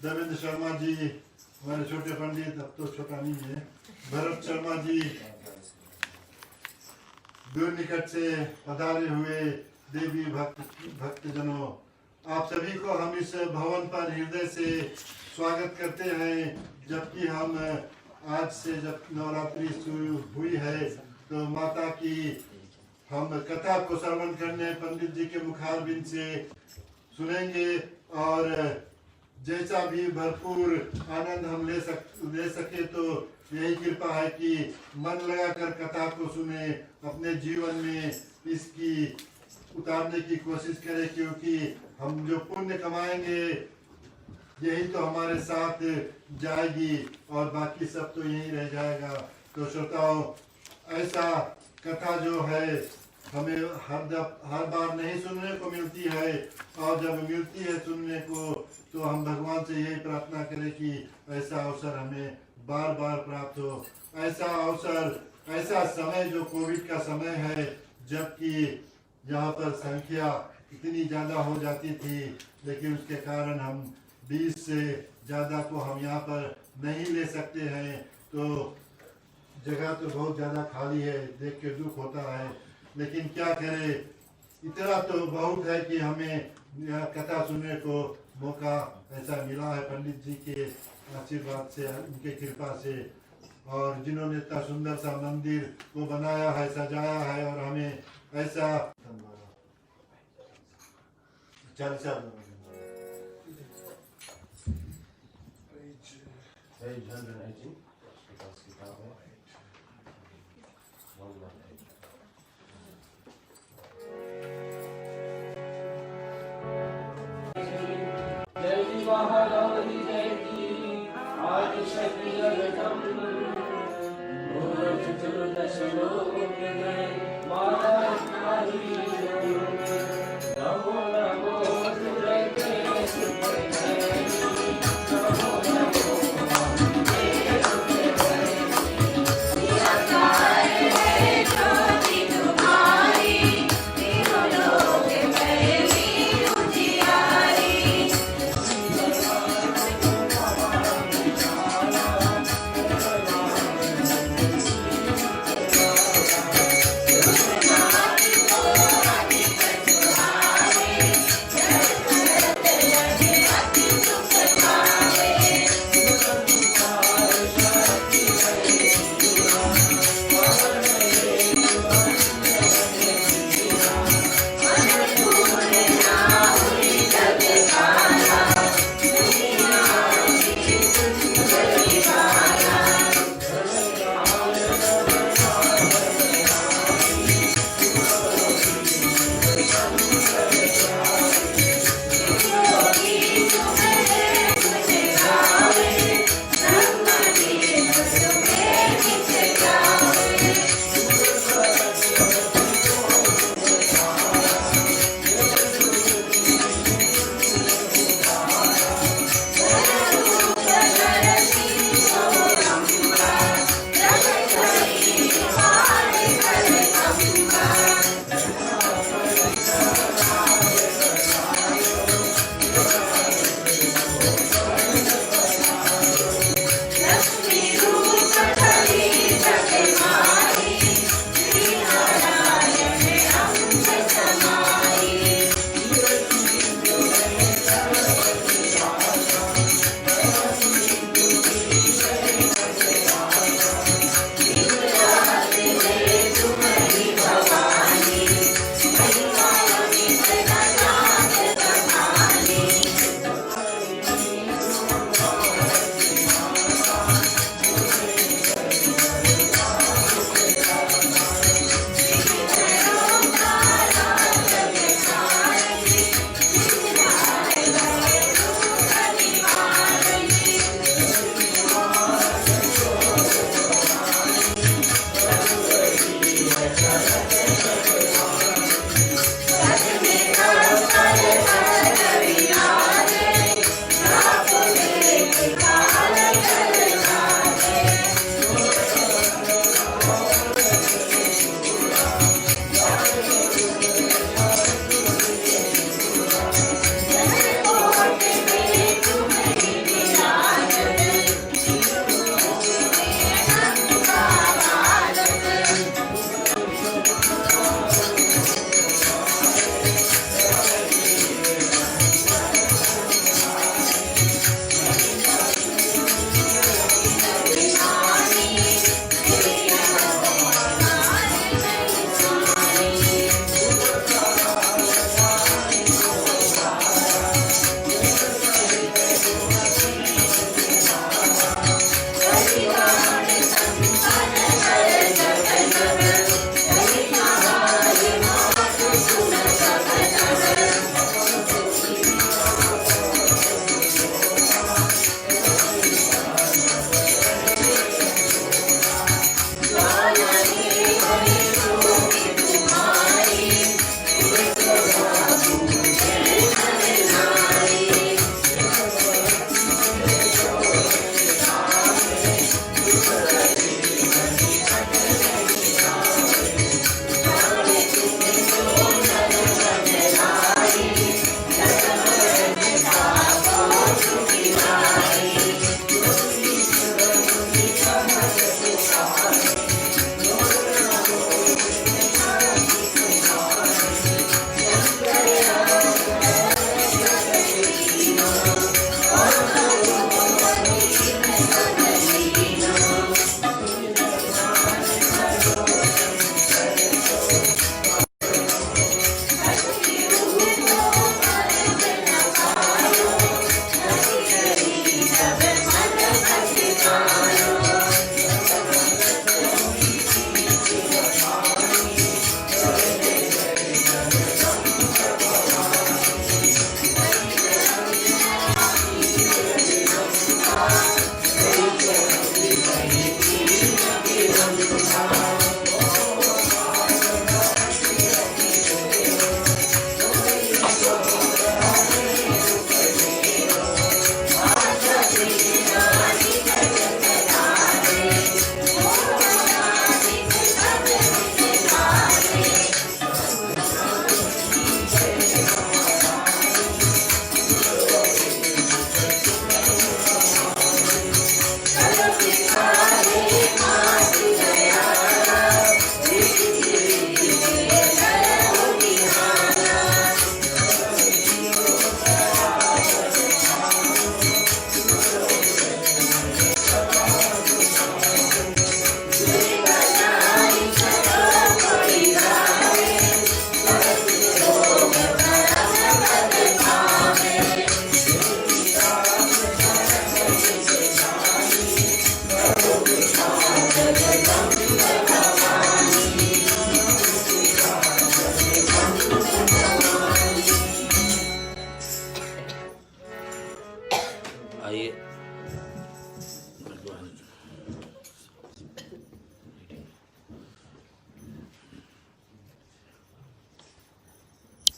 देवेंद्र शर्मा जी, हमारे छोटे पंडित, अब तो छोटा नहीं है, भरत शर्मा जी, दूर निकट से पधारे हुए देवी भक्तजनों, आप सभी को हम इस भवन पर हृदय से स्वागत करते हैं। जबकि हम आज से जब नवरात्रि शुरू हुई है तो माता की हम कथा को श्रवण करने पंडित जी के मुखारबिंद से सुनेंगे और जैसा भी भरपूर आनंद हम ले सके तो यही कृपा है कि मन लगाकर कथा को सुने, अपने जीवन में इसकी उतारने की कोशिश करें, क्योंकि हम जो पुण्य कमाएंगे यही तो हमारे साथ जाएगी और बाकी सब तो यहीं रह जाएगा। तो श्रोताओं, ऐसा कथा जो है हमें हर बार नहीं सुनने को मिलती है, और जब मिलती है सुनने को तो हम भगवान से यही प्रार्थना करें कि ऐसा अवसर हमें बार बार प्राप्त हो। ऐसा अवसर, ऐसा समय जो कोविड का समय है, जबकि यहाँ पर संख्या इतनी ज़्यादा हो जाती थी, लेकिन उसके कारण हम 20 से ज़्यादा को हम यहाँ पर नहीं ले सकते हैं। तो जगह तो बहुत ज़्यादा खाली है, देख के दुख होता है, लेकिन क्या करें, इतना तो बहुत है कि हमें यह कथा सुनने को मौका ऐसा मिला है पंडित जी के आशीर्वाद से, उनके कृपा से, और जिन्होंने इतना सुंदर सा मंदिर को बनाया है, सजाया है, और हमें ऐसा महागौरी जयती आदिशक्ति जगदम चतुर्दश लोक में माता नमो नमो सुरते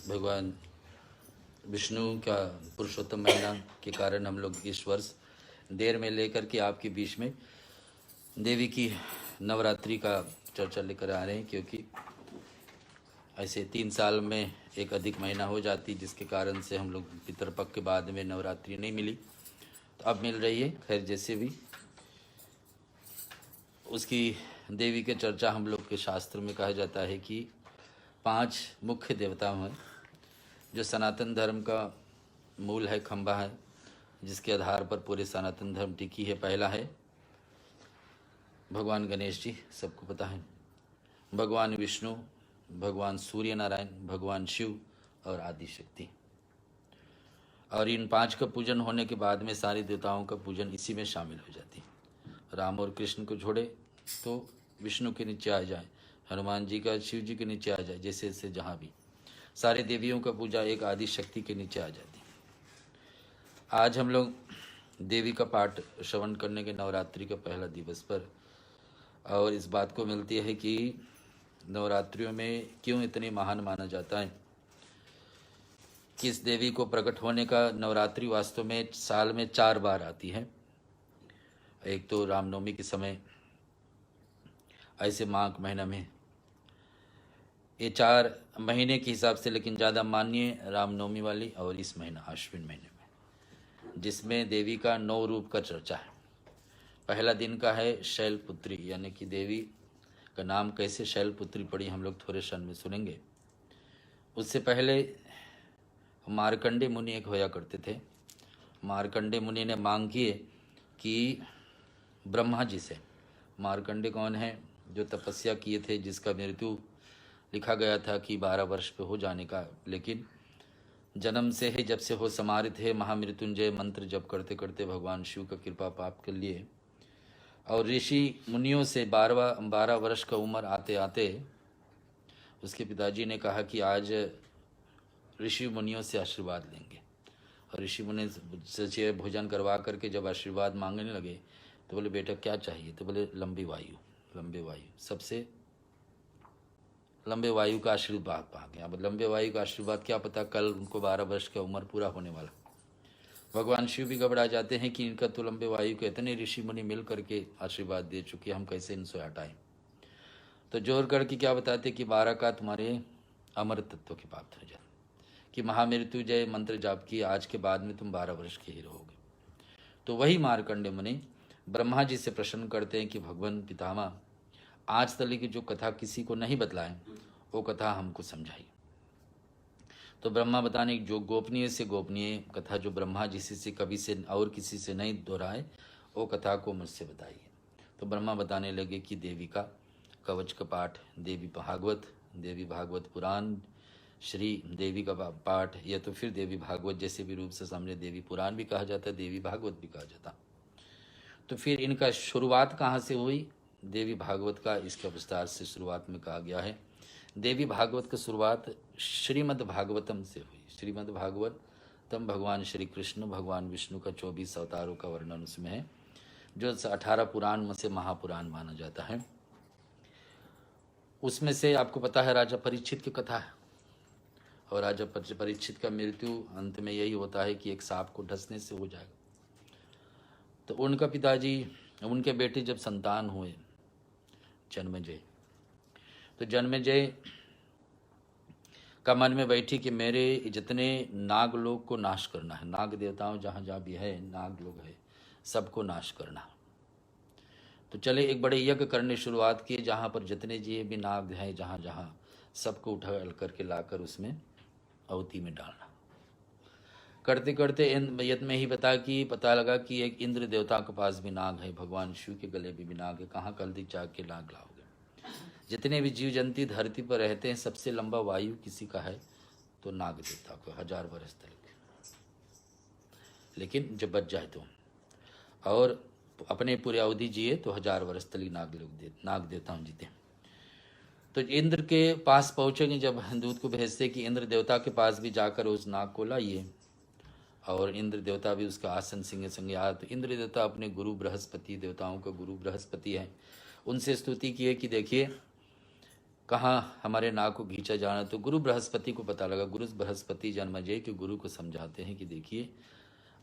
भगवान विष्णु का पुरुषोत्तम महीना के कारण हम लोग इस वर्ष देर में लेकर के आपके बीच में देवी की नवरात्रि का चर्चा लेकर आ रहे हैं, क्योंकि ऐसे 3 साल में एक अधिक महीना हो जाती, जिसके कारण से हम लोग पितृपक्ष के बाद में नवरात्रि नहीं मिली, तो अब मिल रही है। खैर जैसे भी उसकी देवी के चर्चा हम लोग के शास्त्र में कहा जाता है कि 5 मुख्य देवता हैं जो सनातन धर्म का मूल है, खंभा है, जिसके आधार पर पूरे सनातन धर्म टिकी है। पहला है भगवान गणेश जी, सबको पता है, भगवान विष्णु, भगवान सूर्य नारायण, भगवान शिव और आदि शक्ति। और इन 5 का पूजन होने के बाद में सारे देवताओं का पूजन इसी में शामिल हो जाती है। राम और कृष्ण को छोड़े तो विष्णु के नीचे आ जाए, हनुमान जी का शिव जी के नीचे आ जाए, जैसे जैसे जहाँ भी सारे देवियों का पूजा एक आदि शक्ति के नीचे आ जाती है। आज हम लोग देवी का पाठ श्रवण करने के नवरात्रि का पहला दिवस पर, और इस बात को मिलती है कि नवरात्रियों में क्यों इतनी महान माना जाता है। किस देवी को प्रकट होने का नवरात्रि वास्तव में साल में 4 बार आती है। एक तो रामनवमी के समय, ऐसे माघ महीना में, ये 4 महीने के हिसाब से, लेकिन ज़्यादा मान्य रामनवमी वाली और इस महीना आश्विन महीने में, जिसमें देवी का 9 रूप का चर्चा है। पहला दिन का है शैलपुत्री, यानी कि देवी का नाम कैसे शैलपुत्री पड़ी हम लोग थोड़े क्षण में सुनेंगे। उससे पहले मार्कंडे मुनि एक होया करते थे। मार्कंडे मुनि ने मांग की कि ब्रह्मा जी से, मार्कंडे कौन है, जो तपस्या किए थे, जिसका मृत्यु लिखा गया था कि 12 वर्ष पे हो जाने का, लेकिन जन्म से ही जब से हो समारे थे, महामृत्युंजय मंत्र जप करते करते भगवान शिव का कृपा पाप के लिए, और ऋषि मुनियों से 12 वर्ष का उम्र आते आते उसके पिताजी ने कहा कि आज ऋषि मुनियों से आशीर्वाद लेंगे। और ऋषि मुनि से भोजन करवा करके जब आशीर्वाद मांगने लगे तो बोले, बेटा क्या चाहिए? तो बोले, लंबी वायु, लंबे वायु, सबसे लंबे वायु का आशीर्वाद पा गया। अब लंबे वायु का आशीर्वाद, क्या पता कल उनको 12 वर्ष का उम्र पूरा होने वाला। भगवान शिव भी घबरा जाते हैं कि इनका तो लंबे वायु के इतने ऋषि मुनि मिल करके आशीर्वाद दे चुके, हम कैसे इनसे हटाएं। तो जोर करके क्या बताते कि 12 का तुम्हारे अमर तत्व की प्राप्त हो जाए, कि महामृत्युंजय मंत्र जाप की, आज के बाद में तुम 12 वर्ष के ही रहोगे। तो वही मार्कंडे मुनि ब्रह्मा जी से प्रश्न करते हैं कि भगवान पितामह, आज तक की जो कथा किसी को नहीं बतलाए, वो कथा हमको समझाई। तो ब्रह्मा बताने जो गोपनीय से गोपनीय कथा, जो ब्रह्मा जी से कभी से और किसी से नहीं दोहराए, वो कथा को मुझसे बताइए। तो ब्रह्मा बताने लगे कि देवी का कवच का पाठ, देवी भागवत पुराण, श्री देवी का पाठ, या तो फिर देवी भागवत जैसे भी रूप से सामने देवी पुराण भी कहा जाता है, देवी भागवत भी कहा जाता। तो फिर इनका शुरुआत कहाँ से हुई? देवी भागवत का इसका विस्तार से शुरुआत में कहा गया है। देवी भागवत की शुरुआत श्रीमद् भागवतम से हुई। श्रीमद् भागवतम भगवान श्री कृष्ण, भगवान विष्णु का 24 अवतारों का वर्णन उसमें है, जो 18 पुराण में से महापुराण माना जाता है। उसमें से आपको पता है राजा परीक्षित की कथा है, और राजा परीक्षित का मृत्यु अंत में यही होता है कि एक सांप को डसने से हो जाएगा। तो उनका पिताजी, उनके बेटे जब संतान हुए जन्मेजय, तो जन्मेजय का मन में बैठी कि मेरे जितने नाग लोग को नाश करना है, नाग देवताओं जहाँ जहाँ भी है, नाग लोग है, सबको नाश करना। तो चले एक बड़े यज्ञ करने शुरुआत किए, जहाँ पर जितने जी भी नाग हैं, जहाँ जहाँ सबको उठा करके लाकर उसमें अवती में डालना। करते करते यज्ञ में ही पता लगा कि एक इंद्र देवता के पास भी नाग है, भगवान शिव के गले में भी नाग है। कहाँ कल्दी चाक के नाग लाओगे? जितने भी जीव जंतु धरती पर रहते हैं, सबसे लंबा वायु किसी का है तो नाग देवता को, 1000 वर्ष तक, लेकिन जब बच जाए तो, और अपने पूरे अवधि जिए तो 1000 वर्ष तक नाग देवता जीते। तो इंद्र के पास पहुँचेंगे, जब दूत को भेजते कि इंद्र देवता के पास भी जाकर उस नाग को लाइए, और इंद्र देवता भी उसका आसन संगे संगे आया। तो इंद्र देवता अपने गुरु बृहस्पति, देवताओं का गुरु बृहस्पति है, उनसे स्तुति किए कि देखिए कहाँ हमारे नाक को खींचा जाना। तो गुरु बृहस्पति को पता लगा। गुरु बृहस्पति जन्मजय के गुरु को समझाते हैं कि देखिए,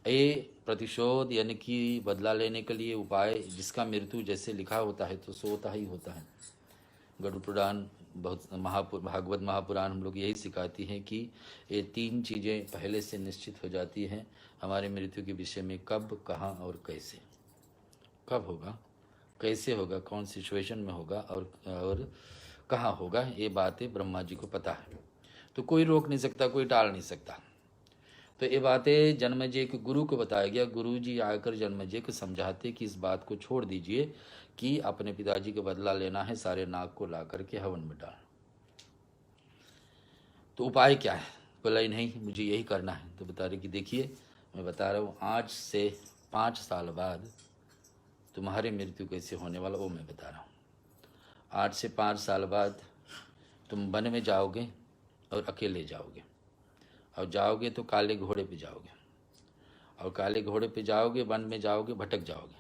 ये प्रतिशोध यानी कि बदला लेने के लिए उपाय, जिसका मृत्यु जैसे लिखा होता है तो सो होता ही होता है। गरुड़ पुराण, बहुत भागवत महापुराण हम लोग यही सिखाती हैं कि ये 3 चीज़ें पहले से निश्चित हो जाती हैं हमारे मृत्यु के विषय में, कब, कहाँ और कैसे। कब होगा, कैसे होगा, कौन सिचुएशन में होगा और कहाँ होगा, ये बातें ब्रह्मा जी को पता है। तो कोई रोक नहीं सकता, कोई टाल नहीं सकता। तो ये बातें जन्मेजय के गुरु को बताया गया। गुरु जी आकर जन्मेजय को समझाते कि इस बात को छोड़ दीजिए कि अपने पिताजी का बदला लेना है, सारे नाग को ला करके हवन में डाल। तो उपाय क्या है? बोला ही नहीं, मुझे यही करना है। तो बता रहे कि देखिए, मैं बता रहा हूँ, आज से 5 साल बाद तुम्हारी मृत्यु कैसे होने वाला वो मैं बता रहा हूँ। 8 से 5 साल बाद तुम वन में जाओगे और अकेले जाओगे, और जाओगे तो काले घोड़े पे जाओगे, और काले घोड़े पे जाओगे, वन में जाओगे, भटक जाओगे,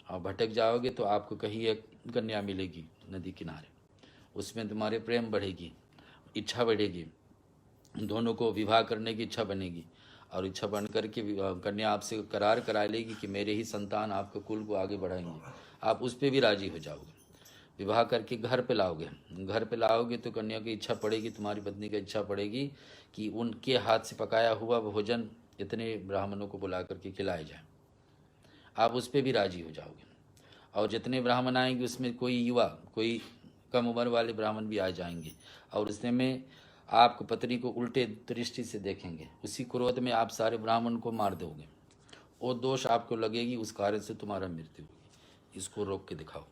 और भटक जाओगे तो आपको कहीं एक कन्या मिलेगी नदी किनारे, उसमें तुम्हारे प्रेम बढ़ेगी, इच्छा बढ़ेगी, दोनों को विवाह करने की इच्छा बनेगी, और इच्छा बन करके कन्या आपसे करार करा लेगी कि मेरे ही संतान आपके कुल को आगे बढ़ाएंगे। आप उस पर भी राजी हो जाओगे, विवाह करके घर पे लाओगे। घर पे लाओगे तो कन्या की इच्छा पड़ेगी, तुम्हारी पत्नी की इच्छा पड़ेगी कि उनके हाथ से पकाया हुआ भोजन इतने ब्राह्मणों को बुला करके खिलाया जाए। आप उस पर भी राजी हो जाओगे, और जितने ब्राह्मण आएंगे उसमें कोई युवा, कोई कम उम्र वाले ब्राह्मण भी आ जाएंगे, और उसने में आपको पत्नी को उल्टे दृष्टि से देखेंगे। उसी क्रोध में आप सारे ब्राह्मण को मार दोगे, वो दोष आपको लगेगी, उस कार्य से तुम्हारा मृत्यु होगी। इसको रोक के दिखाओ।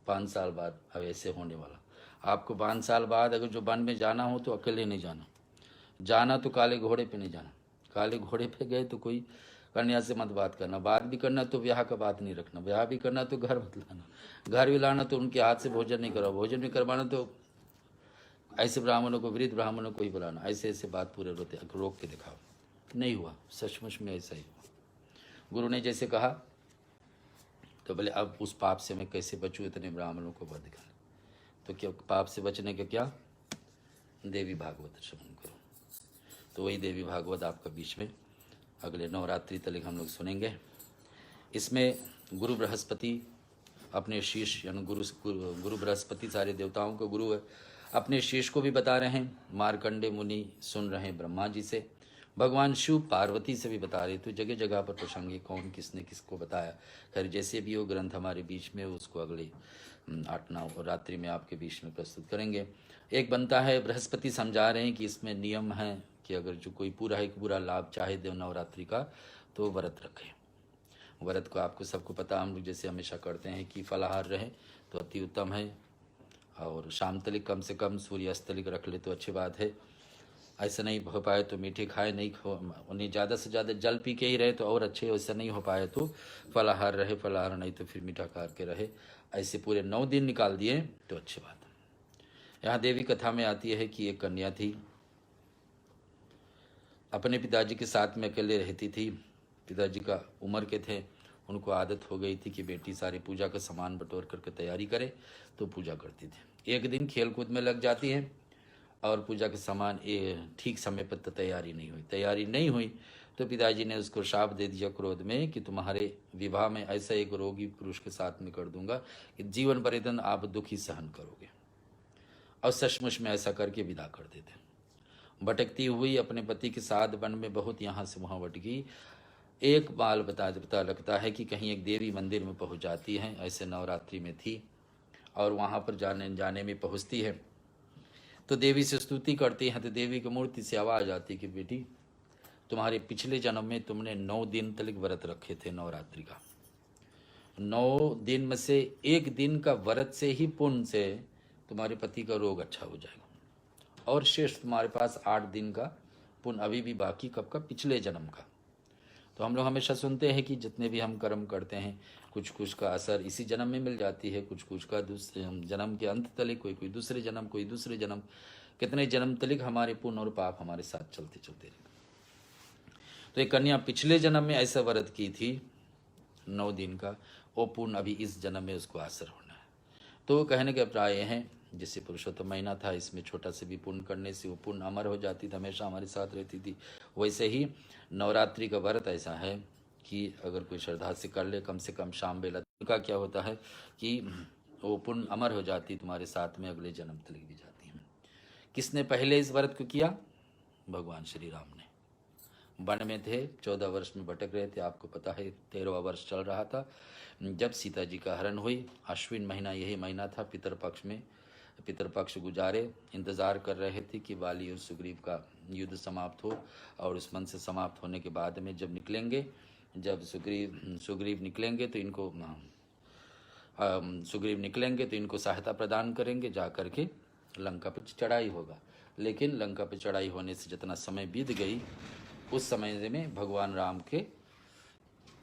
5 साल बाद अब ऐसे होने वाला। आपको 5 साल बाद अगर जो वन में जाना हो तो अकेले नहीं जाना, जाना तो काले घोड़े पे नहीं जाना। काले घोड़े पे गए तो कोई कन्या से मत बात करना, बात भी करना तो ब्याह का बात नहीं रखना, ब्याह भी करना तो घर मत लाना, घर भी लाना तो उनके हाथ से भोजन नहीं करवाओ, भोजन भी करवाना तो ऐसे ब्राह्मणों को, वृद्ध ब्राह्मणों को ही बुलाना। ऐसे ऐसे बात पूरे रोते रोक के दिखाओ। नहीं हुआ, सचमुच में ऐसा ही हुआ। गुरु ने जैसे कहा तो बोले अब उस पाप से मैं कैसे बचूं, इतने ब्राह्मणों को वध कर। तो क्या पाप से बचने का क्या? देवी भागवत श्रवण करो। तो वही देवी भागवत आपका बीच में अगले नवरात्रि तक हम लोग सुनेंगे। इसमें गुरु बृहस्पति अपने शीश, यानी गुरु बृहस्पति सारे देवताओं को गुरु है, अपने शीश को भी बता रहे हैं। मार्कंडे मुनि सुन रहे हैं ब्रह्मा जी से, भगवान शिव पार्वती से भी बता रहे। तो जगह जगह पर प्रसंग है, कौन किसने किसको बताया। खैर जैसे भी वो ग्रंथ हमारे बीच में, उसको अगले 8-9 रात्रि में आपके बीच में प्रस्तुत करेंगे। एक बनता है, बृहस्पति समझा रहे हैं कि इसमें नियम है कि अगर जो कोई पूरा एक पूरा लाभ चाहे देव नवरात्रि का तो व्रत रखे। व्रत को आपको सबको पता, हम लोग जैसे हमेशा करते हैं कि फलाहार रहे तो अति उत्तम है, और शाम तलिक कम से कम सूर्यास्त तलिक रख ले तो अच्छी बात है। ऐसा नहीं हो पाए तो मीठे खाए, नहीं उन्हें ज़्यादा से ज़्यादा जल पी के ही रहे तो और अच्छे। ऐसा नहीं हो पाए तो फलाहार रहे, फलाहार नहीं तो फिर मीठा खा के रहे। ऐसे पूरे 9 दिन निकाल दिए तो अच्छी बात है। यहाँ देवी कथा में आती है कि एक कन्या थी, अपने पिताजी के साथ में अकेले रहती थी। पिताजी का उम्र के थे, उनको आदत हो गई थी कि बेटी सारी पूजा का सामान बटोर करके तैयारी करे, तो पूजा करती थी। एक दिन खेल कूद में लग जाती है और पूजा के सामान ठीक समय पर तो तैयारी नहीं हुई तो पिताजी ने उसको शाप दे दिया क्रोध में कि तुम्हारे विवाह में ऐसा एक रोगी पुरुष के साथ में कर दूंगा कि जीवन पर्यंत आप दुखी सहन करोगे। और सचमुच में ऐसा करके विदा कर देते। भटकती हुई अपने पति के साथ वन में बहुत यहाँ से वहाँ भटकी। एक बाल पता लगता है कि कहीं एक देवी मंदिर में पहुँच जाती है, ऐसे नवरात्रि में थी, और वहाँ पर जाने में पहुँचती है तो देवी से स्तुति करती हैं। तो देवी की मूर्ति से आवाज़ आती कि बेटी, तुम्हारे पिछले जन्म में तुमने 9 दिन तक व्रत रखे थे नवरात्रि का। 9 दिन में से 1 दिन का व्रत से ही पुण्य से तुम्हारे पति का रोग अच्छा हो जाएगा, और शेष तुम्हारे पास 8 दिन का पुण्य अभी भी बाकी, कब का? पिछले जन्म का। तो हम लोग हमेशा सुनते हैं कि जितने भी हम कर्म करते हैं कुछ का असर इसी जन्म में मिल जाती है, कुछ का दूसरे जन्म के अंत तलिक, कोई दूसरे जन्म, कितने जन्म तलिक हमारे पुण्य और पाप हमारे साथ चलते रहते। तो एक कन्या पिछले जन्म में ऐसा व्रत की थी 9 दिन का, वो पुण्य अभी इस जन्म में उसको असर होना है। तो कहने के प्राय हैं जैसे पुरुषोत्तम महीना था, इसमें छोटा से भी पुण्य करने से वो पुण्य अमर हो जाती थी, हमेशा हमारे साथ रहती थी। वैसे ही नवरात्रि का व्रत ऐसा है कि अगर कोई श्रद्धा से कर ले, कम से कम शाम बेला, उनका क्या होता है कि वो पुण्य अमर हो जाती, तुम्हारे साथ में अगले जन्म तक भी जाती है। किसने पहले इस व्रत को किया? भगवान श्री राम ने। वन में थे, 14 वर्ष में भटक रहे थे, आपको पता है 13वां वर्ष चल रहा था जब सीता जी का हरण हुई। अश्विन महीना यही महीना था, पितरपक्ष में, पितरपक्ष गुजारे, इंतज़ार कर रहे थे कि वाली और सुग्रीव का युद्ध समाप्त हो, और उस मन से समाप्त होने के बाद में जब निकलेंगे, जब सुग्रीव निकलेंगे तो इनको सुग्रीव निकलेंगे तो इनको सहायता प्रदान करेंगे, जा कर के लंका पर चढ़ाई होगा। लेकिन लंका पर चढ़ाई होने से जितना समय बीत गई, उस समय में भगवान राम के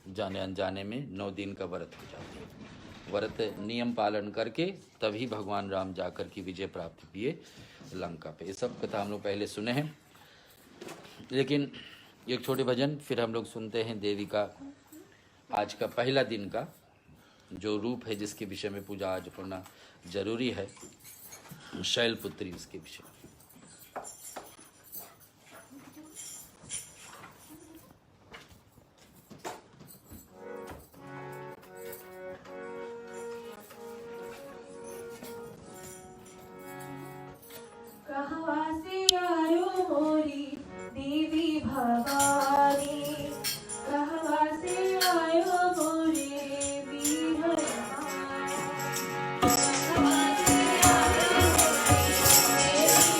जाने अनजाने में 9 दिन का व्रत हो जाता है। व्रत नियम पालन करके तभी भगवान राम जाकर की विजय प्राप्त किए लंका पे। ये सब कथा हम लोग पहले सुने हैं, लेकिन एक छोटे भजन फिर हम लोग सुनते हैं देवी का आज का पहला दिन का जो रूप है, जिसके विषय में पूजा आज करना जरूरी है, शैलपुत्री, उसके विषय में। कहाँ से आयो मोरी देवी भवानी, कहाँ से आयो मोरे वीर भवानी, कहाँ से आयो मोरे देवी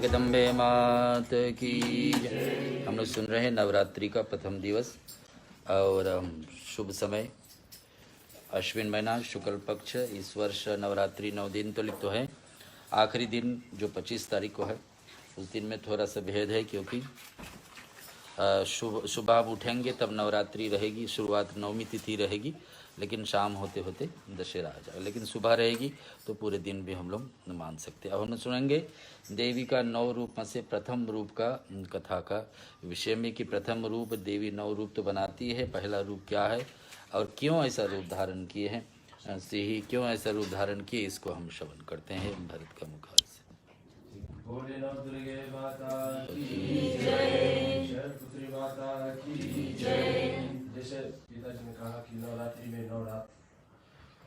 जगदम्बे मात की जय। हम लोग सुन रहे हैं नवरात्रि का प्रथम दिवस और शुभ समय अश्विन महीना शुक्ल पक्ष। इस वर्ष नवरात्रि 9 दिन तो लिख तो है, आखिरी दिन जो 25 तारीख को है उस दिन में थोड़ा सा भेद है, क्योंकि सुबह आप उठेंगे तब नवरात्रि रहेगी, शुरुआत 9वीं तिथि रहेगी, लेकिन शाम होते होते दशहरा आ जाएगा। लेकिन सुबह रहेगी तो पूरे दिन भी हम लोग मान सकते हैं। अब हम सुनेंगे देवी का 9 रूप में से प्रथम रूप का कथा का विषय में, कि प्रथम रूप देवी 9 रूप तो बनाती है, पहला रूप क्या है और क्यों ऐसा रूप धारण किए हैं, से ही क्यों ऐसा रूप धारण किए, इसको हम श्रवण करते हैं भरत का मुखार से। बोले नव दुर्गे माता की जय, शैलपुत्री माता की जय। जैसे पिताजी ने कहा कि नवरात्रि में 9 रात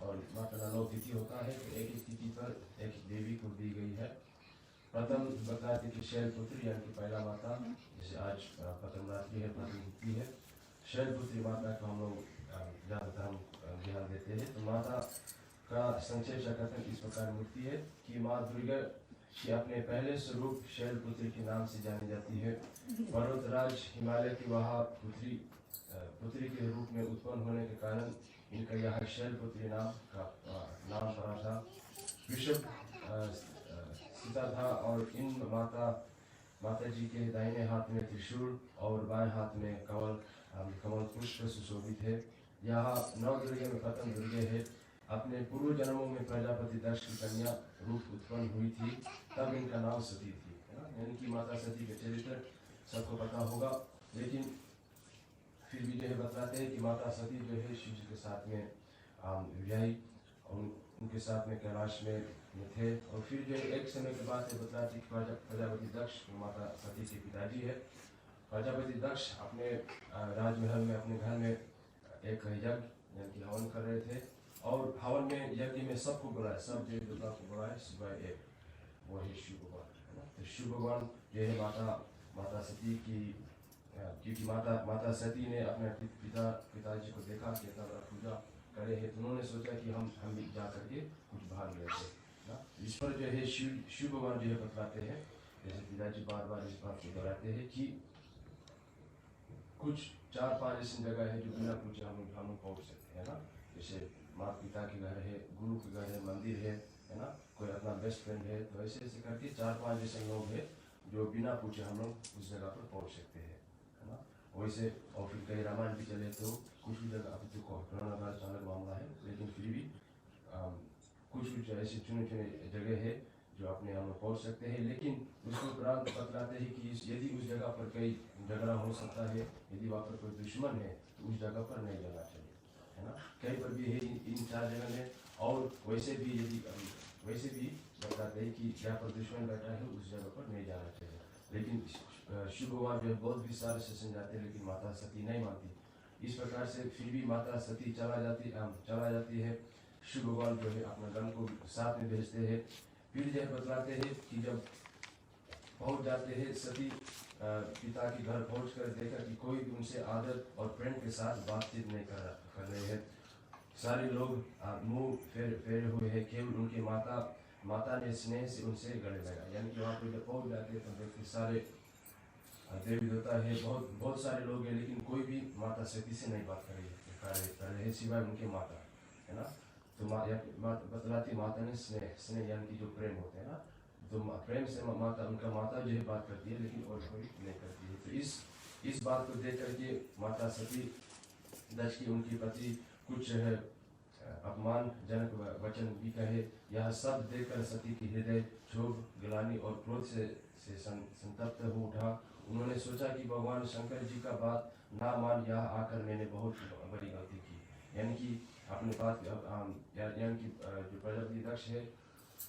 और माता का 9 तिथि होता है, तो एक एक तिथि पर एक देवी को दी गई है। प्रथम बताती कि शैलपुत्री यानी कि पहला माता, जैसे आज प्रथम रात्रि है, प्रथम तिथि है, शैलपुत्री माता को हम लोग ज़्यादातर हम ध्यान देते हैं। तो माता का संक्षेप से कथन इस प्रकार मूर्ति है कि माँ दुर्गा की अपने पहले स्वरूप शैलपुत्री के नाम से जानी जाती है। पर्वतराज हिमालय की वह पुत्री के रूप में उत्पन्न होने के कारण इनका यह शैलपुत्री नाम पड़ा था। ऋषभ सीता था और इन माता जी के दाहिने हाथ में त्रिशूल और बाएं हाथ में कमल पुष्प सुशोभित है। यहाँ 9 दुर्गे में प्रथम दुर्गे है। अपने पूर्व जन्मों में प्रजापति दक्ष की कन्या रूप उत्पन्न हुई थी, तब इनका नाम सती थी, यानी कि माता सती के चरित्र सबको पता होगा। लेकिन फिर भी जो है बताते हैं कि माता सती जो है शिव जी के साथ में विवाही उनके साथ में कैलाश में थे। और फिर जो एक समय के बाद बतलाती प्रजापति दक्ष माता सती के पिताजी है। प्रजापति दक्ष अपने राजमहल में अपने घर में एक यज्ञ यानी कि हवन कर रहे थे, और हवन में यज्ञ में सबको बुलाया, सब देवी देवता को बुलाया, सिवाय एक, वो है शिव भगवान, है ना। तो शिव भगवान जो है माता सती की, क्योंकि माता सती ने अपने पिताजी को देखा कि इतना बड़ा पूजा करे है, तो उन्होंने सोचा कि हम भी जा करके कुछ भाग लेते हैं। इस पर जो है शिव भगवान जो है बतलाते हैं, जैसे पिताजी बार बार इस बात को दोहराते हैं कि कुछ 4-5 ऐसी जगह है जो बिना पूछे हम लोग पहुँच सकते हैं ना। जैसे माता पिता के घर है, गुरु के घर है, मंदिर है ना, कोई अपना बेस्ट फ्रेंड है, तो ऐसे ऐसे करके 4-5 ऐसे लोग हैं जो बिना पूछे हम लोग उस जगह पर पहुंच सकते हैं, है ना। वैसे और फिर कहीं रामायण भी चले तो कुछ भी जगह, अभी तो कोरोना का अचानक मामला है, लेकिन फिर भी कुछ ऐसी चुने जगह है जो अपने हम लोग पहुँच सकते हैं। लेकिन उसको उपरांत बतलाते हैं कि यदि उस जगह पर कई झगड़ा हो सकता है, यदि वहाँ पर कोई दुश्मन है तो उस जगह पर नहीं जाना चाहिए, है ना। कहीं पर भी है इन 4 जगह में। और वैसे भी बताते हैं कि जहाँ पर दुश्मन बैठा है उस जगह पर नहीं जाना चाहिए। लेकिन शिव भगवान जो है बहुत विस्तार से समझाते हैं, लेकिन माता सती नहीं मानती। इस प्रकार से फिर भी माता सती चला जाती है। शिव भगवान जो है अपना गण को साथ में भेजते हैं। फिर यह बतलाते हैं कि जब पहुँच जाते हैं सती पिता के घर पहुंचकर देखा कि कोई भी उनसे आदर और प्रेम के साथ बातचीत नहीं कर रहे हैं। सारे लोग मुंह फेरे हुए हैं, केवल उनके माता ने स्नेह से उनसे गले लगा। यानी कि वहाँ पर जब पहुँच जाते हैं तो देखते सारे देवी देवता है, बहुत सारे लोग हैं, लेकिन कोई भी माता सती से नहीं बात कर रहे हैं सिवाय उनके माता, है ना। तो बतलाती माता ने स्नेह यानी कि जो प्रेम होते हैं ना, तो प्रेम से उनका माता जो है बात करती है, लेकिन और कोई नहीं करती है। तो इस बात को देख करके माता सती दक्ष की उनके प्रति कुछ अपमानजनक वचन भी कहे। यह सब देखकर सती की हृदय क्षोभ, गिलानी और क्रोध से संतप्त हो उठा। उन्होंने सोचा कि भगवान शंकर जी का बात ना मान यहाँ आकर मैंने बहुत बड़ी गलती की। यानी कि अपने बात यानी कि जो प्रजापति दक्ष है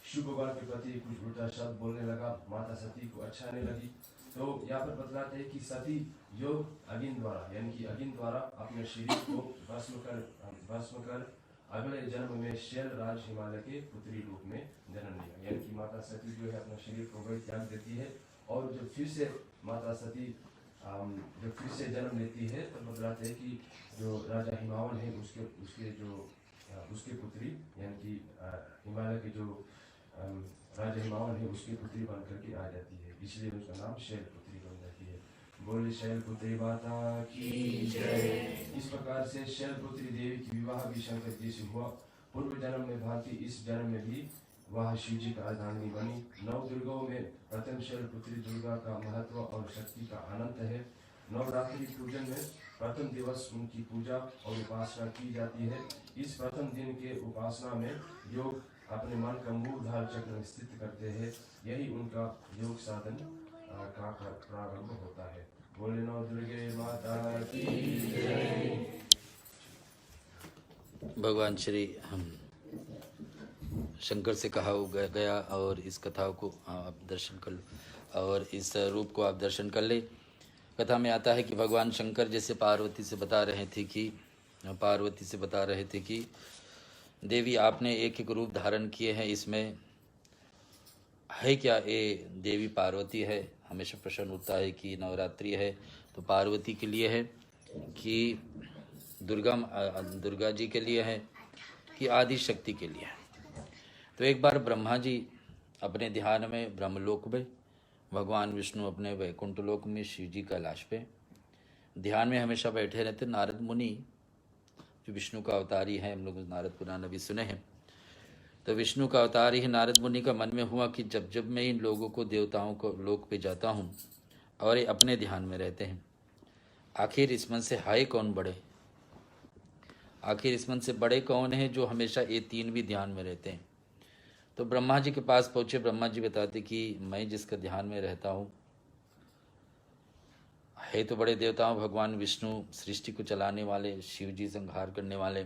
शिव भगवान के प्रति कुछ उल्टा शब्द बोलने लगा। माता सती को अच्छा नहीं लगी। तो यहाँ पर बतलाते हैं कि सती योग अग्नि द्वारा यानी कि अग्नि द्वारा अपने शरीर को भस्म कर अगले जन्म में शैल राज हिमालय के पुत्री रूप में जन्म लिया। यानी कि माता सती जो है अपना शरीर को वही त्याग देती है, और जब फिर से माता सती जब फिर से जन्म लेती है तो बतलाते हैं कि जो राजा हिमावन है उसके पुत्री यानी कि हिमालय के जो राजा हिमावन है उसकी पुत्री बन करके आ जाती है, इसलिए उसका नाम शैलपुत्री बन जाती है। बोले शैलपुत्री माता की जय। इस प्रकार से शैलपुत्री देवी की विवाह भी शंकर जी से हुआ। पूर्व जन्म में भांति इस जन्म में भी वह शिव जी का अर्धांगिनी बनी। 9 दुर्गाओं में प्रथम शैलपुत्री दुर्गा का महत्व और शक्ति का अनंत है। नवरात्रि पूजन में प्रथम दिवस उनकी पूजा और उपासना की जाती है। इस प्रथम दिन के उपासना में योग अपने मन का मूलधार चक्र में स्थित करते हैं। यही उनका योग साधन का प्रारंभ होता है। बोले नौ दुर्गे माता की जय। भगवान श्री शंकर से कहा गया और इस कथा को आप दर्शन कर लो और इस रूप को आप दर्शन कर ले। कथा में आता है कि भगवान शंकर जैसे पार्वती से बता रहे थे कि देवी आपने एक एक रूप धारण किए हैं, इसमें है क्या ये देवी पार्वती है? हमेशा प्रश्न उठता है कि नवरात्रि है तो पार्वती के लिए है कि दुर्गा जी के लिए है कि आदि शक्ति के लिए है? तो एक बार ब्रह्मा जी अपने ध्यान में ब्रह्मलोक में, भगवान विष्णु अपने वैकुंठ लोक में, शिव जी कैलाश पे ध्यान में हमेशा बैठे रहते। नारद मुनि जो विष्णु का अवतारी है, हम लोग नारद पुराण अभी सुने हैं, तो विष्णु का अवतारी है नारद मुनि का मन में हुआ कि जब मैं इन लोगों को, देवताओं को लोक पे जाता हूँ और ये अपने ध्यान में रहते हैं, आखिर इस मन से हाय कौन बड़े? आखिर इस मन से बड़े कौन है जो हमेशा ये तीन भी ध्यान में रहते हैं? तो ब्रह्मा जी के पास पहुँचे। ब्रह्मा जी बताते कि मैं जिसका ध्यान में रहता हूँ है तो बड़े देवताओं, भगवान विष्णु सृष्टि को चलाने वाले, शिव जी संहार करने वाले।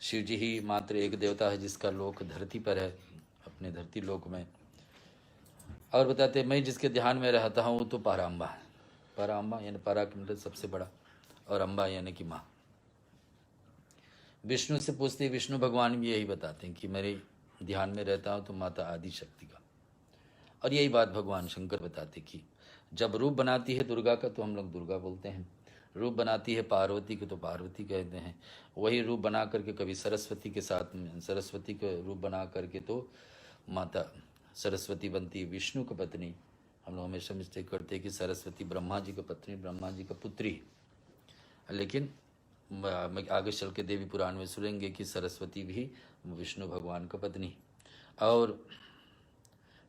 शिव जी ही मात्र एक देवता है जिसका लोक धरती पर है, अपने धरती लोक में। और बताते मैं जिसके ध्यान में रहता हूँ तो पराम्बा है। पराम्बा यानी परा के मतलब सबसे बड़ा, और अम्बा यानी कि माँ। विष्णु से पूछते, विष्णु भगवान भी यही बताते हैं कि मेरे ध्यान में रहता हूँ तो माता आदि शक्ति का। और यही बात भगवान शंकर बताते कि जब रूप बनाती है दुर्गा का तो हम लोग दुर्गा बोलते हैं, रूप बनाती है पार्वती को तो पार्वती कहते हैं। वही रूप बना करके कभी सरस्वती के साथ में, सरस्वती का रूप बना करके तो माता सरस्वती बनती है, विष्णु की पत्नी। हम लोग हमेशा मिस्टेक करते हैं कि सरस्वती ब्रह्मा जी की पत्नी, ब्रह्मा जी का पुत्री, लेकिन आगे चल के देवी पुराण में सुनेंगे कि सरस्वती भी विष्णु भगवान का पत्नी। और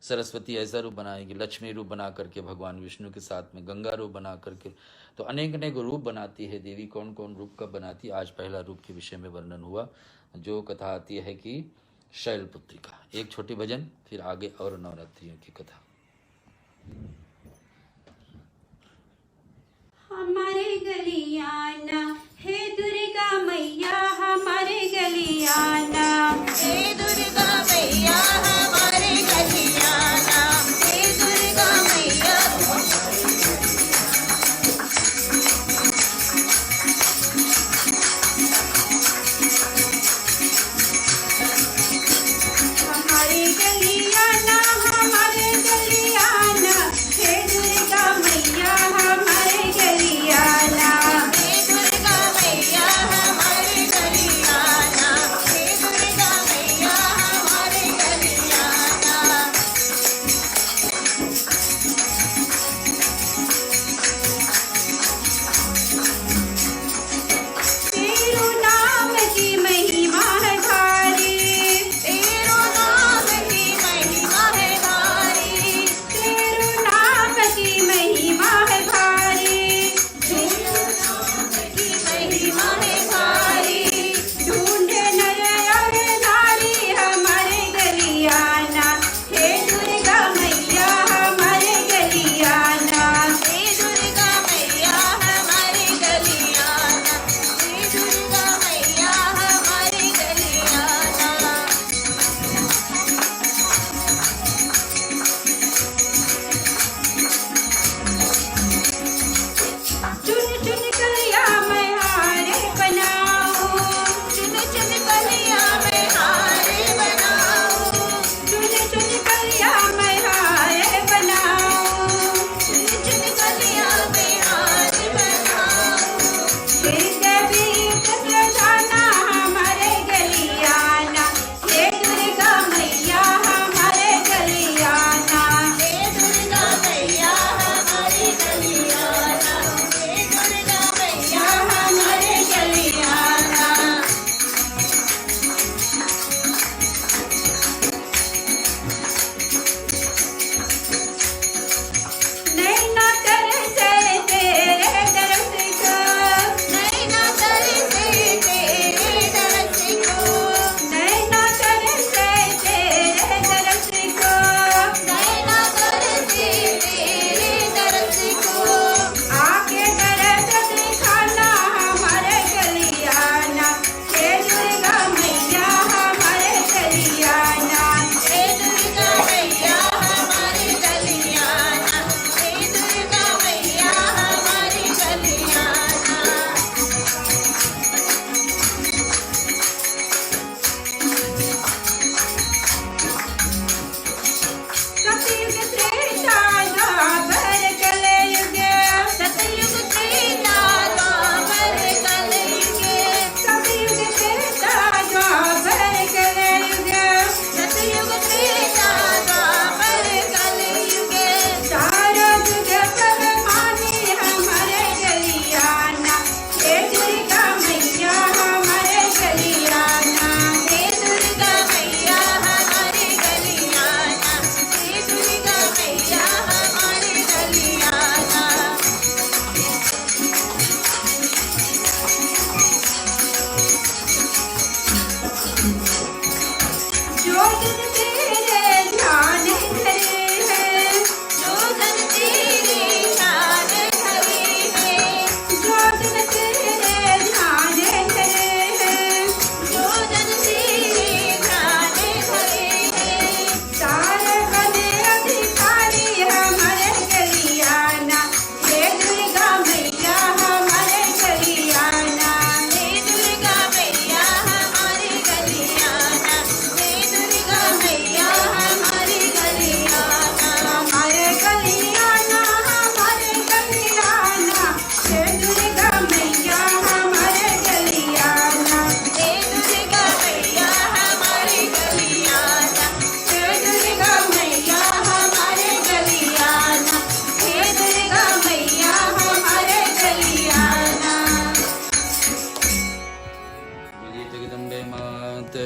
सरस्वती ऐसा रूप बनाएगी, लक्ष्मी रूप बना करके भगवान विष्णु के साथ में, गंगा रूप बना करके, तो अनेक अनेक रूप बनाती है देवी। कौन कौन रूप कब बनाती है, आज पहला रूप के विषय में वर्णन हुआ, जो कथा आती है कि शैलपुत्री का। एक छोटी भजन, फिर आगे और नवरात्रियों की कथा। हमारे गलियाना हे दुर्गा मैया, हमारे गलियाना हे दुर्गा मैया, हमारे गलियाना हे दुर्गा मैया। हमारे गलियाना, हमारे गलियाना हे दुर्गा मैया, हमारे गलियाना हे दुर्गा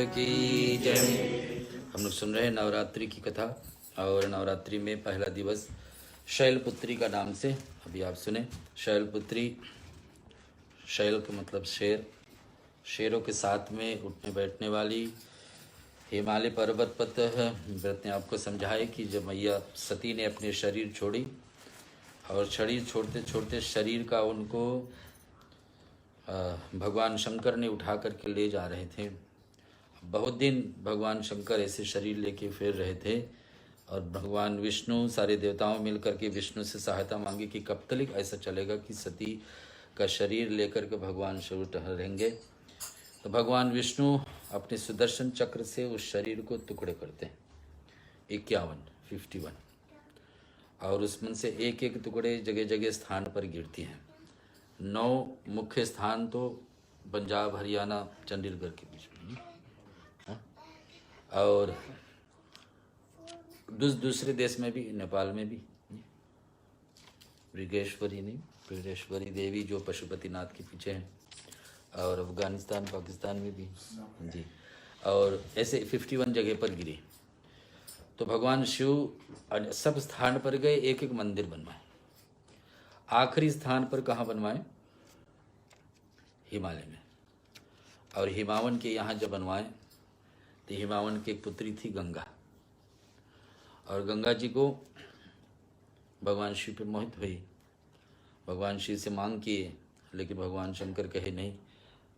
की जय। हम लोग सुन रहे हैं नवरात्रि की कथा, और नवरात्रि में पहला दिवस शैलपुत्री का नाम से अभी आप सुने। शैलपुत्री, शैल का मतलब शेर, शेरों के साथ में उठने बैठने वाली हिमालय पर्वत पर व्रत ने आपको समझाए कि जब मैया सती ने अपने शरीर छोड़ी और शरीर छोड़ते छोड़ते शरीर का उनको भगवान शंकर ने उठा करके ले जा रहे थे। बहुत दिन भगवान शंकर ऐसे शरीर लेके फिर रहे थे, और भगवान विष्णु, सारे देवताओं मिल करके विष्णु से सहायता मांगी कि कब तक ऐसा चलेगा कि सती का शरीर लेकर के भगवान शिव टहरेंगे। तो भगवान विष्णु अपने सुदर्शन चक्र से उस शरीर को टुकड़े करते हैं, 51, और उसमें से एक एक टुकड़े जगह जगह स्थान पर गिरती हैं। 9 मुख्य स्थान तो पंजाब, हरियाणा, चंडीगढ़ के बीच में, और दूसरे देश में भी, नेपाल में भी ब्रिगेश्वरी देवी जो पशुपतिनाथ के पीछे हैं, और अफगानिस्तान, पाकिस्तान में भी जी, और ऐसे 51 जगह पर गिरी। तो भगवान शिव सब स्थान पर गए, एक एक मंदिर बनवाए। आखिरी स्थान पर कहाँ बनवाए? हिमालय में। और हिमावन के यहाँ जब बनवाए तो हिमावन की एक पुत्री थी गंगा, और गंगा जी को भगवान शिव पे मोहित हुई। भगवान शिव से मांग किए, लेकिन भगवान शंकर कहे नहीं,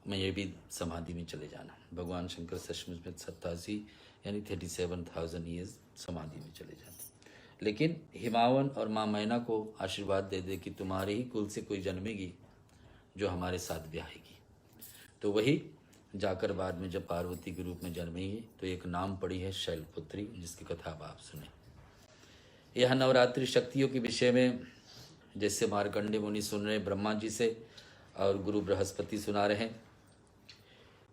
मैं ये भी समाधि में चले जाना। भगवान शंकर सचमुच में 87 यानी 37,000 ईयर्स समाधि में चले जाते। लेकिन हिमावन और माँ मैना को आशीर्वाद दे दे कि तुम्हारे ही कुल से कोई जन्मेगी जो हमारे साथ ब्याहेगी। तो वही जाकर बाद में जब पार्वती के रूप में जन्मेगी तो एक नाम पड़ी है शैलपुत्री, जिसकी कथा अब आप सुने। यह नवरात्रि शक्तियों के विषय में जैसे मार्कंडेय मुनि सुन रहे ब्रह्मा जी से, और गुरु बृहस्पति सुना रहे हैं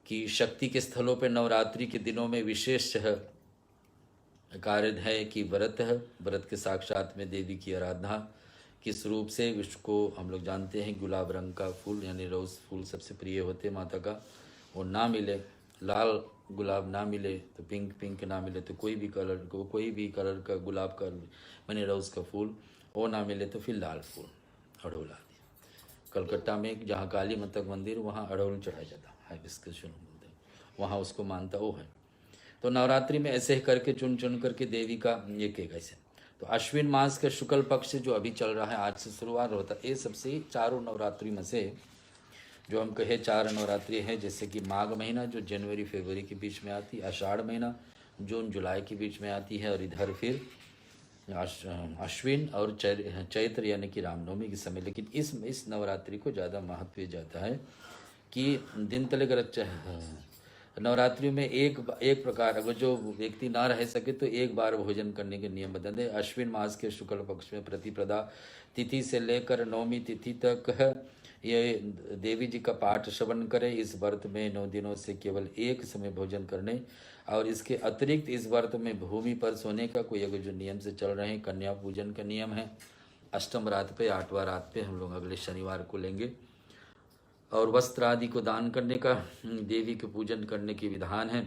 कि शक्ति के स्थलों पर नवरात्रि के दिनों में विशेष कार्य है कि व्रत के साक्षात में देवी की आराधना किस रूप से, उसको हम लोग जानते हैं। गुलाब रंग का फूल यानी रोज़ फूल सबसे प्रिय होते माता का, वो ना मिले, लाल गुलाब ना मिले तो पिंक ना मिले तो कोई भी कलर का गुलाब का माने रोज़ का फूल, वो ना मिले तो फिर लाल फूल अड़हुल आदि। कलकत्ता में जहाँ काली माता का मंदिर, वहाँ अड़हुल चढ़ाया जाता है, हाइबिस्कस मंदिर, वहाँ उसको मानता वो है। तो नवरात्रि में ऐसे करके चुन करके देवी का ये के कैसे। तो अश्विन मास के शुक्ल पक्ष से जो अभी चल रहा है, आज से शुरुआत होता है। ये सबसे चारों नवरात्रि में से जो हम कहे 4 नवरात्रि है, जैसे कि माघ महीना जो जनवरी फरवरी के बीच में आती, आषाढ़ महीना जून जुलाई के बीच में आती है, और इधर फिर अश्विन और चैत्र यानी कि रामनवमी के समय। लेकिन इस नवरात्रि को ज़्यादा महत्व जाता है कि दिन तले अगर नवरात्रि में एक प्रकार अगर जो व्यक्ति ना रह सके तो एक बार भोजन करने के नियम बता दें। अश्विन मास के शुक्ल पक्ष में प्रतिपदा तिथि से लेकर नवमी तिथि तक ये देवी जी का पाठ श्रवण करें। इस व्रत में 9 दिनों से केवल एक समय भोजन करने, और इसके अतिरिक्त इस व्रत में भूमि पर सोने का कोई अगर जो नियम से चल रहे हैं, कन्या पूजन का नियम है। अष्टम रात पे, 8वां रात पे हम लोग अगले शनिवार को लेंगे, और वस्त्र आदि को दान करने का, देवी के पूजन करने की विधान है।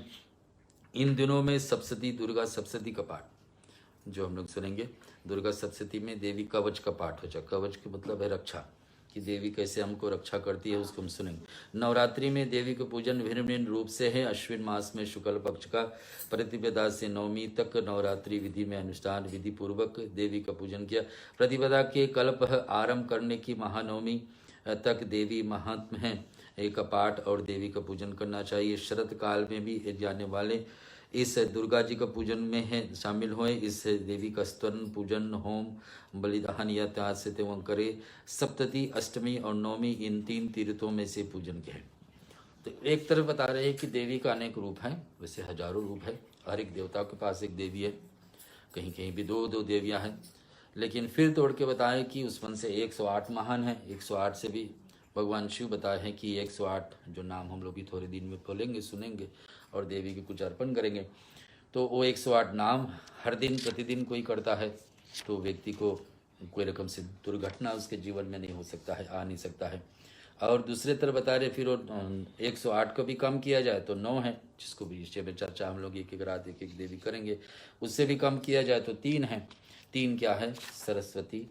इन दिनों में सप्तशती, दुर्गा सप्तशती का पाठ जो हम लोग सुनेंगे। दुर्गा सप्तशती में देवी कवच का पाठ हो जाए। कवच के मतलब है रक्षा, कि देवी कैसे हमको रक्षा करती है, उसको हम सुनेंगे। नवरात्रि में देवी का पूजन भिन्न भिन्न रूप से है। अश्विन मास में शुक्ल पक्ष का प्रतिपदा से नवमी तक नवरात्रि विधि में अनुष्ठान विधि पूर्वक देवी का पूजन किया। प्रतिपदा के कल्प आरंभ करने की महानवमी तक देवी महात्म है, एक पाठ और देवी का पूजन करना चाहिए। शरद काल में भी जाने वाले इस दुर्गा जी का पूजन में है शामिल हुए। इस देवी का स्तवन पूजन, होम, बलिदान या त्याग से तेवं करे। सप्तती, अष्टमी और नवमी इन 3 तीर्थों में से पूजन के हैं। तो एक तरफ बता रहे हैं कि देवी का अनेक रूप है, वैसे हजारों रूप है। हर एक देवता के पास एक देवी है, कहीं कहीं भी 2 देवियाँ हैं। लेकिन फिर तोड़ के बताएं कि उसमें से 108 महान है। 108 से भी भगवान शिव बताए हैं कि 108 जो नाम हम लोग भी थोड़े दिन में बोलेंगे, सुनेंगे और देवी के कुछ अर्पण करेंगे। तो वो 108 नाम हर दिन प्रतिदिन कोई करता है तो व्यक्ति को कोई रकम से दुर्घटना उसके जीवन में नहीं हो सकता है, आ नहीं सकता है। और दूसरे तरफ बता रहे फिर 108 को भी कम किया जाए तो 9 है, जिसको भी विषय में चर्चा हम लोग एक एक रात एक एक देवी करेंगे। उससे भी कम किया जाए तो 3 है। 3 क्या है? सरस्वती,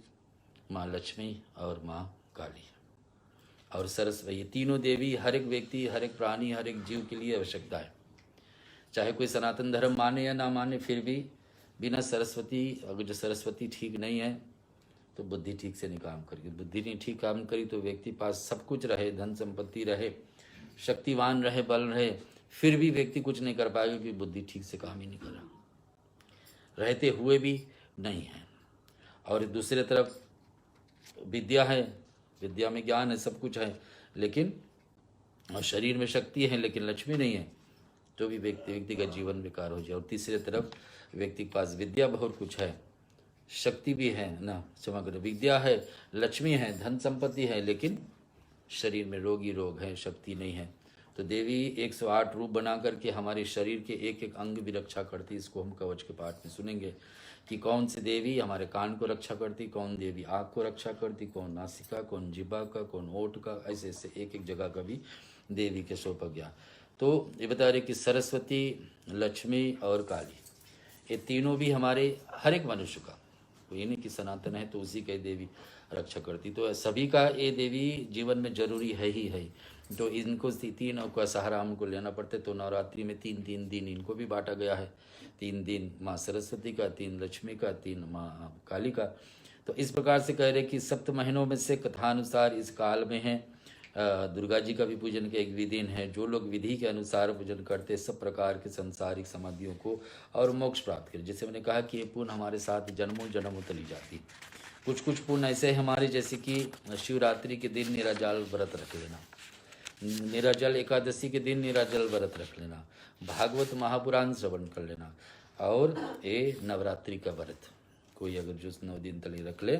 माँ लक्ष्मी और माँ काली। और सरस्वती, ये तीनों देवी हर एक व्यक्ति, हर एक प्राणी, हर एक जीव के लिए आवश्यकता है। चाहे कोई सनातन धर्म माने या ना माने, फिर भी बिना सरस्वती, अगर जो सरस्वती ठीक नहीं है तो बुद्धि ठीक से नहीं काम करेगी। बुद्धि नहीं ठीक काम करी तो व्यक्ति पास सब कुछ रहे, धन संपत्ति रहे, शक्तिवान रहे, बल रहे, फिर भी व्यक्ति कुछ नहीं कर पाएगा क्योंकि बुद्धि ठीक से काम ही नहीं कर रहा, रहते हुए भी नहीं है। और दूसरे तरफ विद्या है, विद्या में ज्ञान है, सब कुछ है, लेकिन और शरीर में शक्ति है लेकिन लक्ष्मी नहीं है, तो भी व्यक्ति का जीवन बेकार हो जाए। और तीसरे तरफ व्यक्ति के पास विद्या बहुत कुछ है, शक्ति भी है ना, क्षमा करो, विद्या है, लक्ष्मी है, धन संपत्ति है, लेकिन शरीर में रोगी रोग है, शक्ति नहीं है। तो देवी 108 रूप बना करके हमारे शरीर के एक एक अंग भी रक्षा करती। इसको हम कवच के पाठ में सुनेंगे कि कौन सी देवी हमारे कान को रक्षा करती, कौन देवी आँख को रक्षा करती, कौन नासिका, कौन जिह्वा का, कौन ओठ का, ऐसे ऐसे एक एक जगह का भी देवी के सौंपा गया। तो ये बता रहे कि सरस्वती, लक्ष्मी और काली, ये तीनों भी हमारे हर एक मनुष्य का, कोई नहीं कि सनातन है तो उसी के देवी रक्षा करती। तो सभी का ये देवी जीवन में जरूरी है ही है। तो इनको 3 का सहारा हमको लेना पड़ता है। तो नवरात्रि में 3 दिन इनको भी बांटा गया है। 3 दिन माँ सरस्वती का, 3 लक्ष्मी का, 3 माँ काली का। तो इस प्रकार से कह रहे कि 7 महीनों में से कथानुसार इस काल में है दुर्गा जी का भी पूजन का एक विधि है। जो लोग विधि के अनुसार पूजन करते सब प्रकार के सांसारिक समाधियों को और मोक्ष प्राप्त करें। जैसे मैंने कहा कि ये पुण्य हमारे साथ जन्मों जन्मों तली जाती। कुछ पुण्य ऐसे हमारे, जैसे कि शिवरात्रि के दिन निराजल व्रत रख लेना, निराजल एकादशी के दिन निराजल व्रत रख लेना, भागवत महापुराण श्रवण कर लेना, और ये नवरात्रि का व्रत कोई अगर जो 9 दिन तले रख ले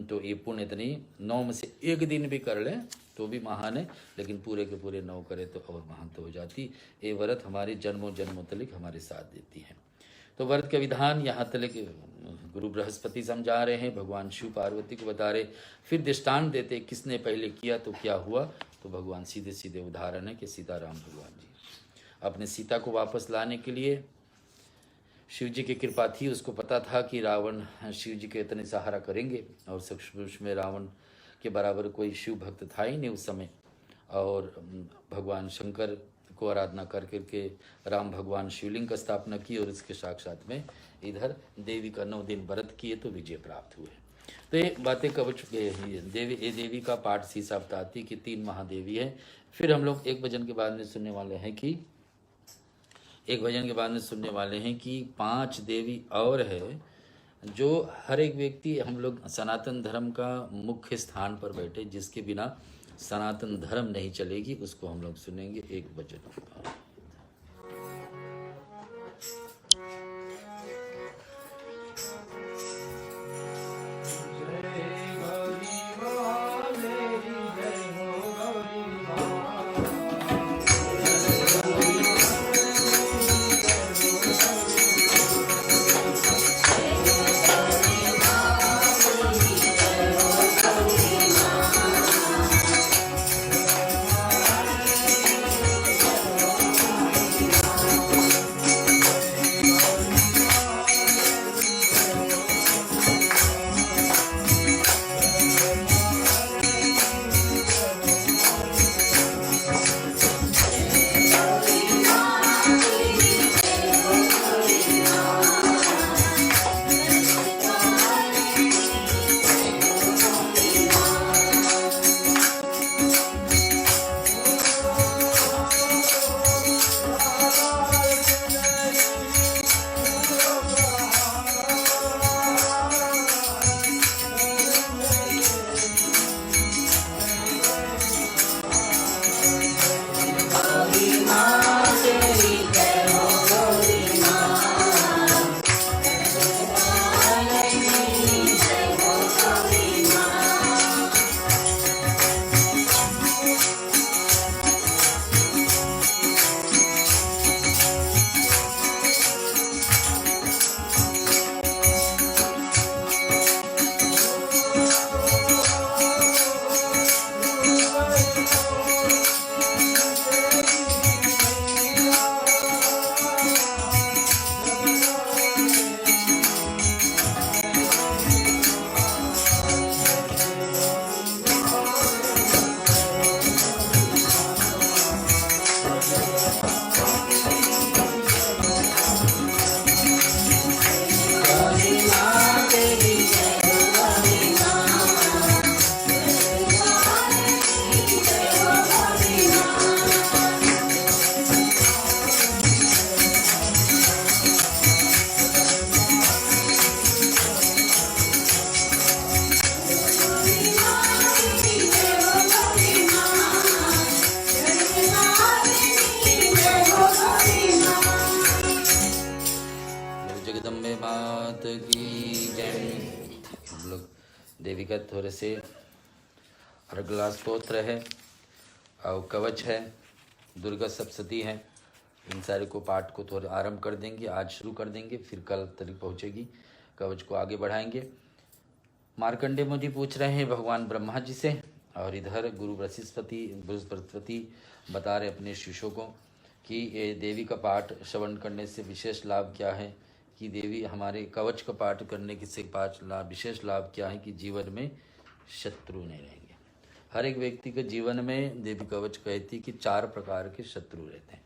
तो ये पुण्य इतनी 9 में से 1 दिन भी कर ले तो भी महान है, लेकिन पूरे के पूरे 9 करे तो और महान तो हो जाती। ये व्रत हमारे जन्मों जन्मों तलिक हमारे साथ देती है। तो व्रत का विधान यहाँ तक गुरु बृहस्पति समझा रहे हैं, भगवान शिव पार्वती को बता रहे, फिर दृष्टांत देते किसने पहले किया तो क्या हुआ। तो भगवान सीधे सीधे उदाहरण है कि सीताराम भगवान जी अपने सीता को वापस लाने के लिए शिव जी की कृपा थी, उसको पता था कि रावण शिव जी के इतने सहारा करेंगे, और सचमुच में रावण के बराबर कोई शिव भक्त था ही नहीं उस समय। और भगवान शंकर को आराधना कर करके राम भगवान शिवलिंग का स्थापना की, और इसके साक्षात में इधर देवी का 9 दिन व्रत किए तो विजय प्राप्त हुए। तो ये बातें कवच देवी, ये देवी का पाठ सी बताती कि 3 महादेवी है। फिर हम लोग एक भजन के बाद में सुनने वाले हैं कि 5 देवी और है, जो हर एक व्यक्ति, हम लोग सनातन धर्म का मुख्य स्थान पर बैठे, जिसके बिना सनातन धर्म नहीं चलेगी, उसको हम लोग सुनेंगे एक भजन। जगदम्बे मात की जय। हम लोग देवी का थोड़े से अर्गला स्तोत्र है और कवच है, दुर्गा सप्तशती है। इन सारे को पाठ को थोड़ा आरंभ कर देंगे, आज शुरू कर देंगे, फिर कल तक पहुँचेगी। कवच को आगे बढ़ाएंगे। मार्कंडे मुनि पूछ रहे हैं भगवान ब्रह्मा जी से, और इधर गुरु बृहस्पति बता रहे अपने शिष्यों को कि ये देवी का पाठ श्रवण करने से विशेष लाभ क्या है, कि देवी हमारे कवच का पाठ करने के से पाँच लाभ, विशेष लाभ क्या है कि जीवन में शत्रु नहीं रहेंगे। हर एक व्यक्ति के जीवन में देवी कवच कहती कि 4 प्रकार के शत्रु रहते हैं,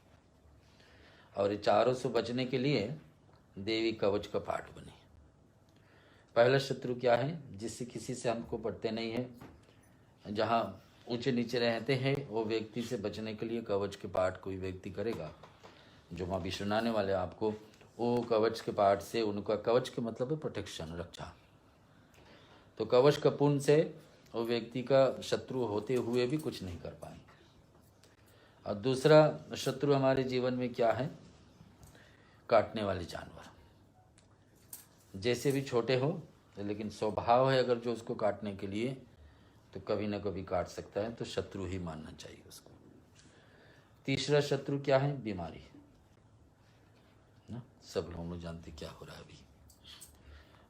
और ये चारों से बचने के लिए देवी कवच का पाठ बने। पहला शत्रु क्या है, जिससे किसी से हमको पड़ते नहीं है, जहाँ ऊंचे नीचे रहते हैं, वो व्यक्ति से बचने के लिए कवच के पाठ कोई व्यक्ति करेगा। जो माँ भी सुनाने वाले आपको, वो कवच के पाठ से उनका, कवच के मतलब है प्रोटेक्शन, रक्षा। तो कवच का पुण्य से वो व्यक्ति का शत्रु होते हुए भी कुछ नहीं कर पाएंगे। और दूसरा शत्रु हमारे जीवन में क्या है, काटने वाले जानवर। जैसे भी छोटे हो, लेकिन स्वभाव है अगर जो उसको काटने के लिए, तो कभी ना कभी काट सकता है, तो शत्रु ही मानना चाहिए उसको। तीसरा शत्रु क्या है, बीमारी ना। सब लोग जानते क्या हो रहा है अभी।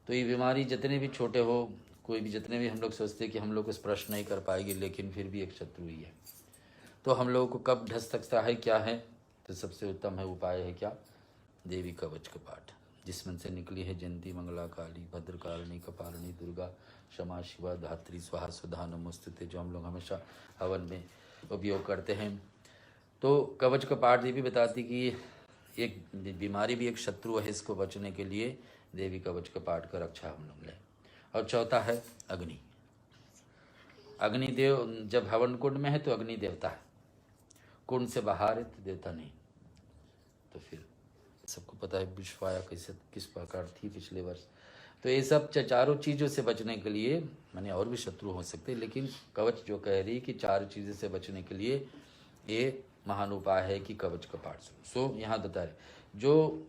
तो ये बीमारी जितने भी छोटे हो, कोई भी जितने भी हम लोग सोचते कि हम लोग को स्पर्श नहीं कर पाएगी, लेकिन फिर भी एक शत्रु ही है। तो हम लोगों को कब ढस सकता है, क्या है, तो सबसे उत्तम है उपाय है क्या, देवी कवच का पाठ, जिसमें से निकली है जयंती मंगला काली भद्रकालिनी कपालिनी दुर्गा क्षमा शिवा धात्री स्वाहा सुधा नमोस्तुते, जो हम लोग हमेशा हवन में उपयोग करते हैं। तो कवच का पाठ देवी बताती कि एक बीमारी भी एक शत्रु है, इसको बचने के लिए देवी कवच का पाठ का रक्षा हम लोग लें। और चौथा है अग्नि। अग्निदेव जब हवन कुंड में है तो अग्नि देवता है, कुंड से बाहर है तो देवता नहीं। तो फिर सबको पता है विश्वाया कैसे किस प्रकार थी पिछले वर्ष। तो ये सब चारों चीज़ों से बचने के लिए, माने और भी शत्रु हो सकते हैं, लेकिन कवच जो कह रही है कि 4 चीज़ों से बचने के लिए ये महान उपाय है कि कवच का पाठ। सो यहाँ बता रहे जो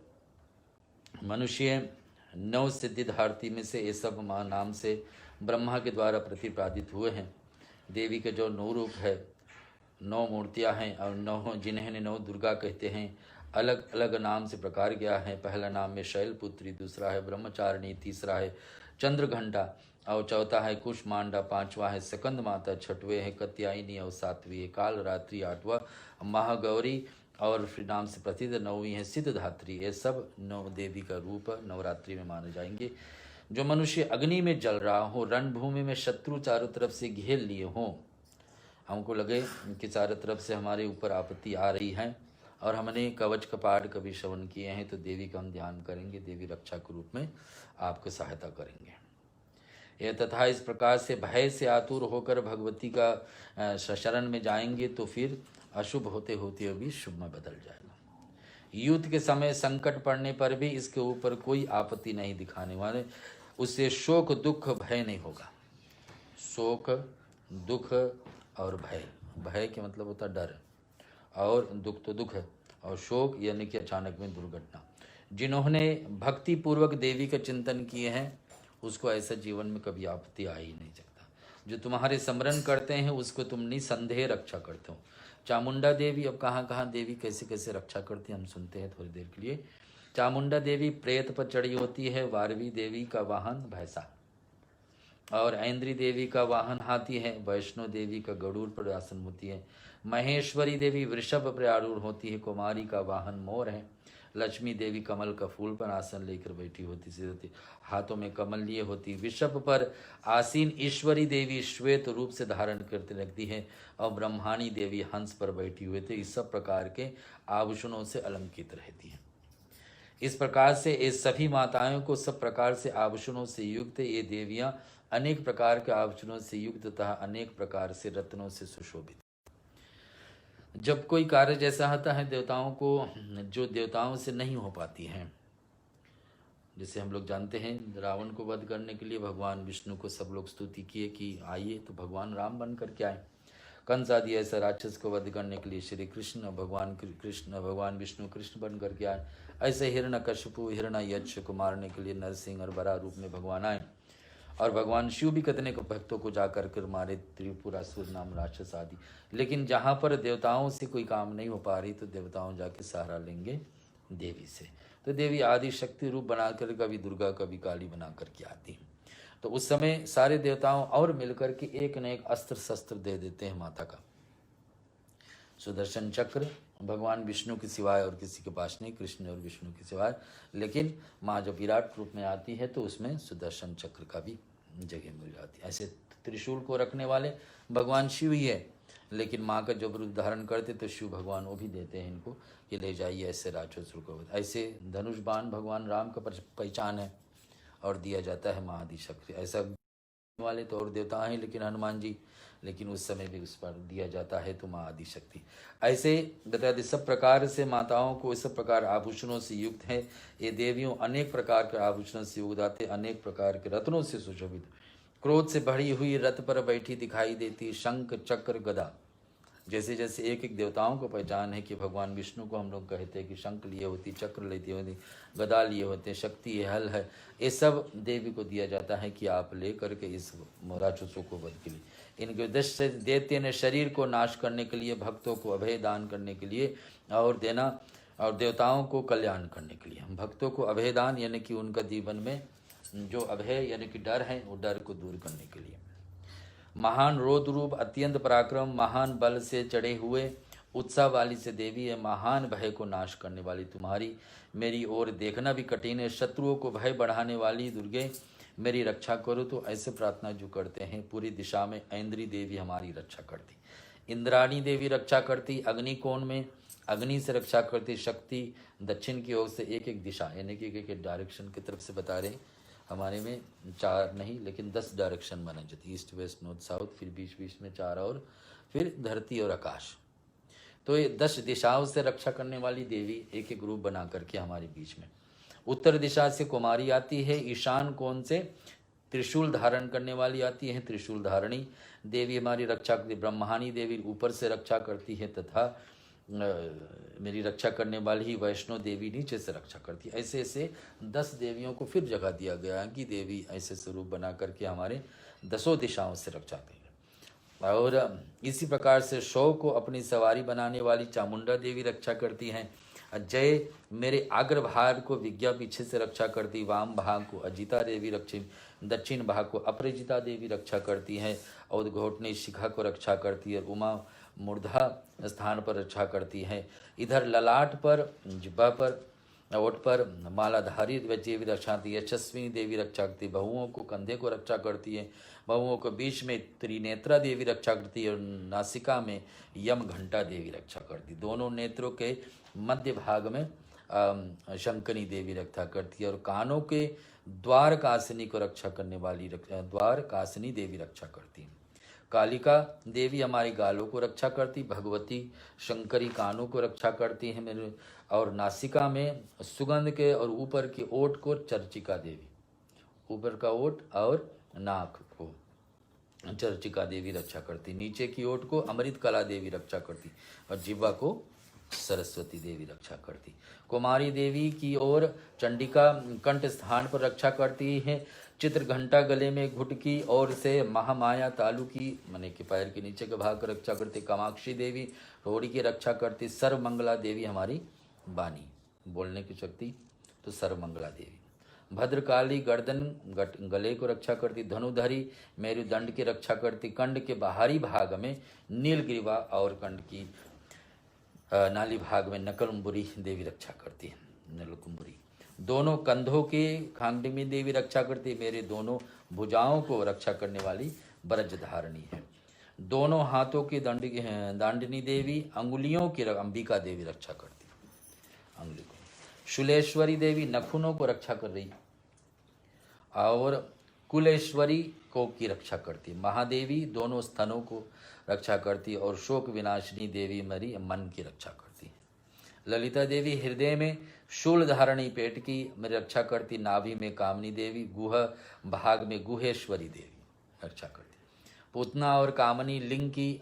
मनुष्य 9 सिद्धिधार्थी में से ये सब नाम से ब्रह्मा के द्वारा प्रतिपादित हुए हैं। देवी के जो 9 रूप है, 9 मूर्तियाँ हैं, और 9 जिन्हें 9 दुर्गा कहते हैं, अलग अलग नाम से प्रकार गया है। पहला नाम में शैलपुत्री, दूसरा है ब्रह्मचारिणी, तीसरा है चंद्रघंटा, और चौथा है कुष्मांडा, 5वां है सकंद माता, 6वें है कत्यायनी, और 7वीं है काल रात्रि, 8वां महागौरी, और फिर नाम से प्रसिद्ध 9वीं है सिद्धधात्री। ये सब 9 देवी का रूप नवरात्रि में माने जाएंगे। जो मनुष्य अग्नि में जल रहा हो, रणभूमि में शत्रु चारों तरफ से घेर लिए हों, हमको लगे कि चारों तरफ से हमारे ऊपर आपत्ति आ रही है, और हमने कवच का पाठ कभी श्रवण किए हैं, तो देवी का हम ध्यान करेंगे, देवी रक्षा के रूप में आपको सहायता करेंगे। यह तथा इस प्रकार से भय से आतुर होकर भगवती का शरण में जाएंगे, तो फिर अशुभ होते होते भी शुभ में बदल जाएगा। युद्ध के समय संकट पड़ने पर भी इसके ऊपर कोई आपत्ति नहीं दिखाने वाले, उससे शोक दुख भय नहीं होगा। शोक दुख और भय, भय के मतलब होता डर, और दुख तो दुख है, और शोक यानी कि अचानक में दुर्घटना। जिन्होंने भक्ति पूर्वक देवी का चिंतन किए हैं, उसको ऐसा जीवन में कभी आपत्ति आ ही नहीं सकता। जो तुम्हारे स्मरण करते हैं उसको तुम निसंदेह रक्षा करते हो। चामुंडा देवी, अब कहाँ कहाँ देवी कैसे कैसे रक्षा करती है हम सुनते हैं थोड़ी देर के लिए। चामुंडा देवी प्रेत पर चढ़ी होती है, वारवी देवी का वाहन भैंसा, और ऐन्द्री देवी का वाहन हाथी है, वैष्णो देवी का गरुड़ पर आसन होती है, महेश्वरी देवी वृषभ पर आरूढ़ होती है, कुमारी का वाहन मोर है, लक्ष्मी देवी कमल का फूल पर आसन लेकर बैठी होती सी, हाथों में कमल लिए होती। वृषभ पर आसीन ईश्वरी देवी श्वेत रूप से धारण करते रखती है और ब्रह्माणी देवी हंस पर बैठी हुए थे। इस सब प्रकार के आभूषणों से अलंकृत रहती है। इस प्रकार से ये सभी माताओं को सब प्रकार से आभूषणों से युक्त ये देवियां अनेक प्रकार के आभूषणों से युक्त तथा अनेक प्रकार से रत्नों से सुशोभित। जब कोई कार्य जैसा होता है देवताओं को, जो देवताओं से नहीं हो पाती है, जैसे हम लोग जानते हैं रावण को वध करने के लिए भगवान विष्णु को सब लोग स्तुति किए कि आइए, तो भगवान राम बन करके आए। कंस आदि ऐसा राक्षस को वध करने के लिए श्री कृष्ण भगवान विष्णु कृष्ण बन करके आए। ऐसे हिरण्यकशिपु हिरण्ययक्ष को मारने के लिए नरसिंह और बरा रूप में भगवान आए। और भगवान शिव भी कितने को भक्तों को जाकर कर मारे, त्रिपुरासुर नाम राक्षस आदि। लेकिन जहाँ पर देवताओं से कोई काम नहीं हो पा रही तो देवताओं जाके सहारा लेंगे देवी से। तो देवी आदि शक्ति रूप बनाकर कभी दुर्गा कभी काली बना करके आती है। तो उस समय सारे देवताओं और मिलकर के एक न एक अस्त्र शस्त्र दे देते हैं माता का। सुदर्शन चक्र भगवान विष्णु के सिवाय और किसी के पास नहीं, कृष्ण और विष्णु के सिवाय। लेकिन माँ जब विराट रूप में आती है तो उसमें सुदर्शन चक्र का भी जगह मिल जाती है। ऐसे त्रिशूल को रखने वाले भगवान शिव ही है, लेकिन माँ का जब रूप धारण करते तो शिव भगवान वो भी देते हैं इनको कि ले जाइए ऐसे राक्षसों को। ऐसे धनुष बाण भगवान राम का पहचान है और दिया जाता है माँ आदिशक्ति। ऐसा वाले तो और देवता हैं लेकिन हनुमान जी, लेकिन उस समय भी उस पर दिया जाता है तो माँ आदिशक्ति। ऐसे बता दे सब प्रकार से माताओं को इस सब प्रकार आभूषणों से युक्त है। ये देवियों अनेक प्रकार के आभूषणों से युक्त आते, अनेक प्रकार के रत्नों से सुशोभित, क्रोध से भरी हुई रथ पर बैठी दिखाई देती, शंख चक्र गदा। जैसे जैसे एक एक देवताओं को पहचान है कि भगवान विष्णु को हम लोग कहते हैं कि शंख लिए होती, चक्र लेती होती, गदा लिए होते, शक्ति ये हल है, ये सब देवी को दिया जाता है कि आप ले करके इस राक्षसों को वध के लिए, इनके उद्देश्य से देते ने शरीर को नाश करने के लिए, भक्तों को अभय दान करने के लिए और देना, और देवताओं को कल्याण करने के लिए। भक्तों को अभय दान यानी कि उनका जीवन में जो अभय यानी कि डर है वो डर को दूर करने के लिए। महान रोद रूप अत्यंत पराक्रम, महान बल से चढ़े हुए उत्साह वाली से देवी है, महान भय को नाश करने वाली तुम्हारी मेरी ओर देखना भी कठिन है। शत्रुओं को भय बढ़ाने वाली दुर्गे मेरी रक्षा करो। तो ऐसे प्रार्थना जो करते हैं पूरी दिशा में ऐन्द्री देवी हमारी रक्षा करती, इंद्राणी देवी रक्षा करती, अग्नि कोण में अग्नि से रक्षा करती, शक्ति दक्षिण की ओर से एक एक दिशा यानी कि एक डायरेक्शन की तरफ से बता रहे। हमारे में 4 नहीं लेकिन 10 डायरेक्शन बना जाती, ईस्ट वेस्ट नॉर्थ साउथ, फिर बीच बीच में 4 और फिर धरती और आकाश। तो ये 10 दिशाओं से रक्षा करने वाली देवी एक एक रूप बना करके हमारे बीच में। उत्तर दिशा से कुमारी आती है, ईशान कोण से त्रिशूल धारण करने वाली आती है, त्रिशूल धारणी देवी हमारी रक्षा करती। ब्रह्माणी देवी ऊपर से रक्षा करती है तथा मेरी रक्षा करने वाली ही वैष्णो देवी नीचे से रक्षा करती है। ऐसे ऐसे 10 देवियों को फिर जगह दिया गया है कि देवी ऐसे स्वरूप बना करके हमारे 10 दिशाओं से रक्षा करें। और इसी प्रकार से 100 को अपनी सवारी बनाने वाली चामुंडा देवी रक्षा करती हैं। जय मेरे अग्रभाग को विज्ञा पीछे से रक्षा करती, वाम भाग को अजिता देवी रक्षी, दक्षिण भाग को अपराजिता देवी रक्षा करती हैं, और घोटनी शिखा को रक्षा करती है, उमा मूर्धा स्थान पर रक्षा करती हैं। इधर ललाट पर जिब्बा पर ओठ पर मालाधारी देवी रक्षा करती है, यशस्विनी देवी रक्षा करती, बहुओं को कंधे को रक्षा करती है, बहुओं को बीच में त्रिनेत्रा देवी रक्षा करती है, और नासिका में यम घंटा देवी रक्षा करती, दोनों नेत्रों के मध्य भाग में शंकनी देवी रक्षा करती है, और कानों के द्वार कासिनी को रक्षा करने वाली द्वार कासिनी देवी रक्षा करती है। कालिका देवी हमारी गालों को रक्षा करती, भगवती शंकरी कानों को रक्षा करती है मेरे, और नासिका में सुगंध के और ऊपर की ओठ को चर्चिका देवी, ऊपर का ओठ और नाक को चर्चिका देवी रक्षा करती, नीचे की ओठ को अमृत कला देवी रक्षा करती, और जिह्वा को सरस्वती देवी रक्षा करती। कुमारी देवी की ओर चंडिका कंठ स्थान पर रक्षा करती है, चित्र घंटा गले में घुटकी और से महामाया तालु की मने के पैर के नीचे के भाग की रक्षा करती, कामाक्षी देवी रोड़ी की रक्षा करती, सर्वमंगला देवी हमारी बानी बोलने की शक्ति, तो सर्वमंगला देवी। भद्रकाली गर्दन गले को रक्षा करती, धनुधरी मेरुदंड की रक्षा करती, कंड के बाहरी भाग में नीलग्रीवा और कंड की नाली भाग में नकलम्बुरी देवी रक्षा करती है। नीलकुंभरी। दोनों कंधों की खांडमी देवी रक्षा करती, मेरे दोनों भुजाओं को रक्षा करने वाली ब्रजधारिणी है। दोनों हाथों की दांडिनी देवी, अंगुलियों की अंबिका देवी रक्षा करती, अंगुली को। शूलेश्वरी देवी नखूनों को रक्षा कर रही और कुलेश्वरी को की रक्षा करती। महादेवी दोनों स्तनों को रक्षा करती और शोक विनाशिनी देवी मेरी मन की रक्षा करती। ललिता देवी हृदय में शूल धारणी पेट की मेरी रक्षा करती। नाभि में कामनी देवी, गुह भाग में गुहेश्वरी देवी रक्षा करती। पूतना और कामनी लिंग की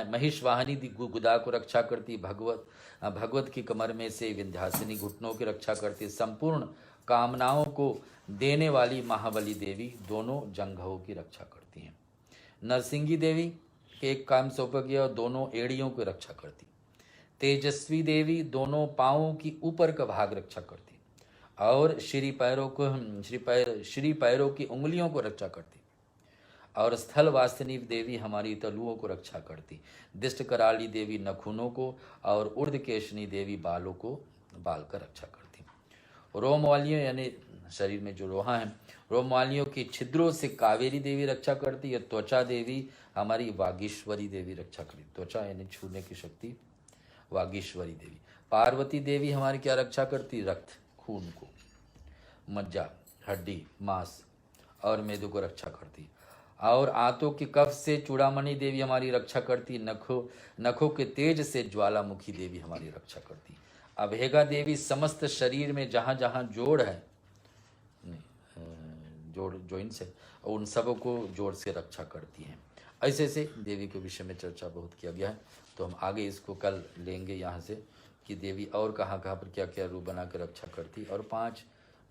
महिषवाहिनी गुदा को रक्षा करती। भगवत की कमर में से विंध्यासिनी घुटनों की रक्षा करती। संपूर्ण कामनाओं को देने वाली महाबली देवी दोनों जंघों की रक्षा करती हैं। नरसिंगी देवी एक काम सौभाग्य और दोनों एड़ियों की रक्षा करती। तेजस्वी देवी दोनों पांवों की ऊपर का भाग रक्षा करती और श्री पैरों की उंगलियों को रक्षा करती। और स्थल वासिनी देवी हमारी तलुओं को रक्षा करती। दिष्ट कराली देवी नखूनों को और ऊर्ध्वकेशनी देवी बालों को बाल का रक्षा करती। रोम वालियों यानी शरीर में जो लोहा है, रोम वालियों की छिद्रों से कावेरी देवी रक्षा करती है। त्वचा देवी हमारी वागीश्वरी देवी रक्षा करती, त्वचा यानी छूने की शक्ति, वागीश्वरी देवी। पार्वती देवी हमारी क्या रक्षा करती? रक्त, खून को, मज्जा, हड्डी, मांस और मेदों को रक्षा करती। और आंतों के कफ से चूड़ामणि देवी हमारी रक्षा करती। नखों के तेज से ज्वालामुखी देवी हमारी रक्षा करती। अभेगा देवी समस्त शरीर में जहाँ जहाँ जोड़ है, जोड़ जॉइंट्स है, उन सबों को जोड़ से रक्षा करती हैं। ऐसे ऐसे देवी के विषय में चर्चा बहुत किया गया है, तो हम आगे इसको कल लेंगे यहाँ से कि देवी और कहाँ कहाँ पर क्या क्या रूप बना कर रक्षा करती। और 5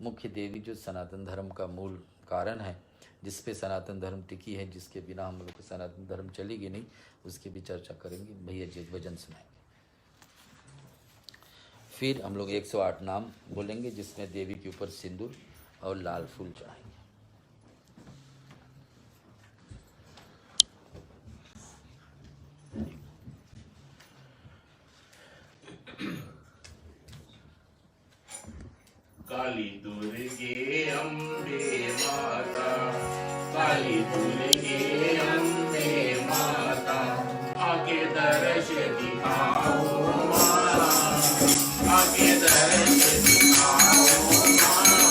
मुख्य देवी जो सनातन धर्म का मूल कारण है, जिस पे सनातन धर्म टिकी है, जिसके बिना हम लोग को सनातन धर्म चलेगी नहीं, उसकी भी चर्चा करेंगे। भैया जी भजन सुनाएंगे, फिर हम लोग 108 नाम बोलेंगे, जिसमें देवी के ऊपर सिंदूर और लाल फूल चढ़ाएंगे। काली दुर्गे अम्बे माता, काली दुर्गे अम्बे माता, आके दर्श दिखाओ माँ, आके दर्श दिखाओ माता।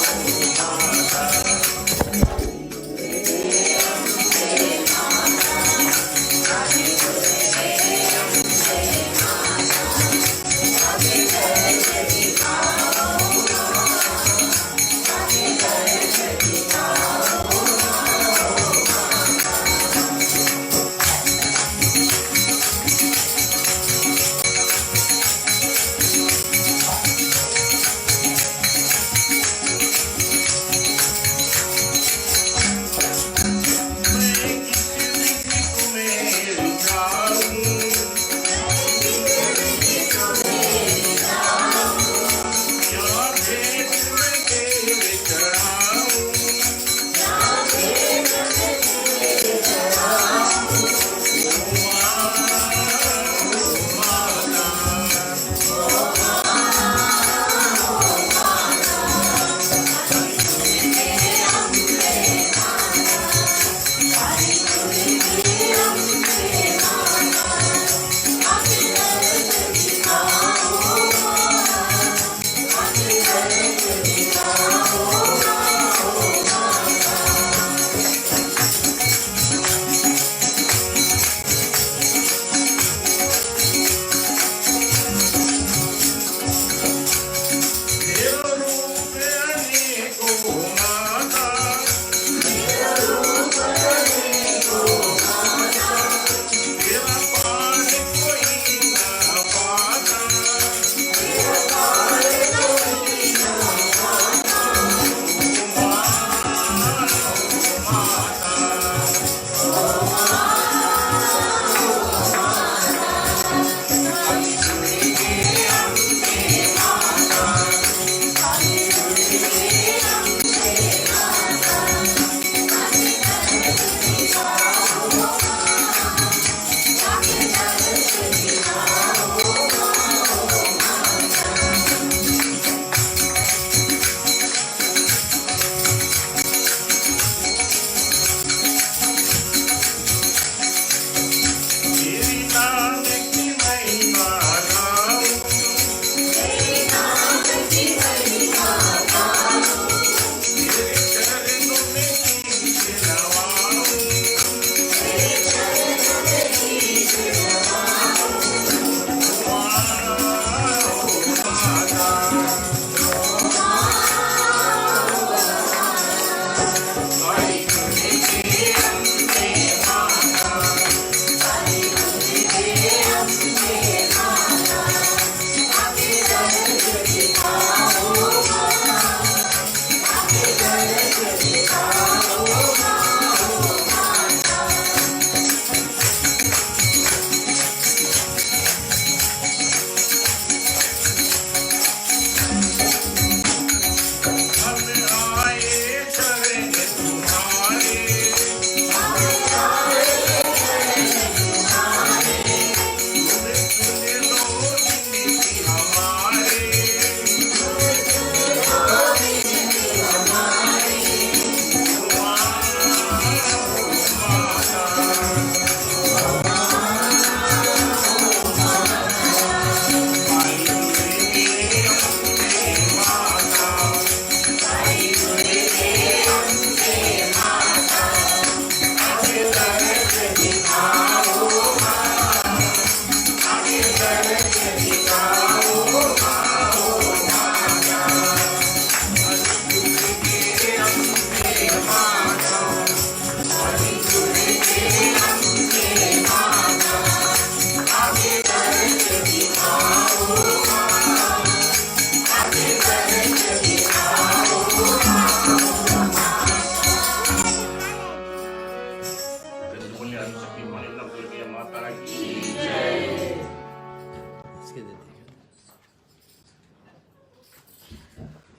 किसके देते हैं?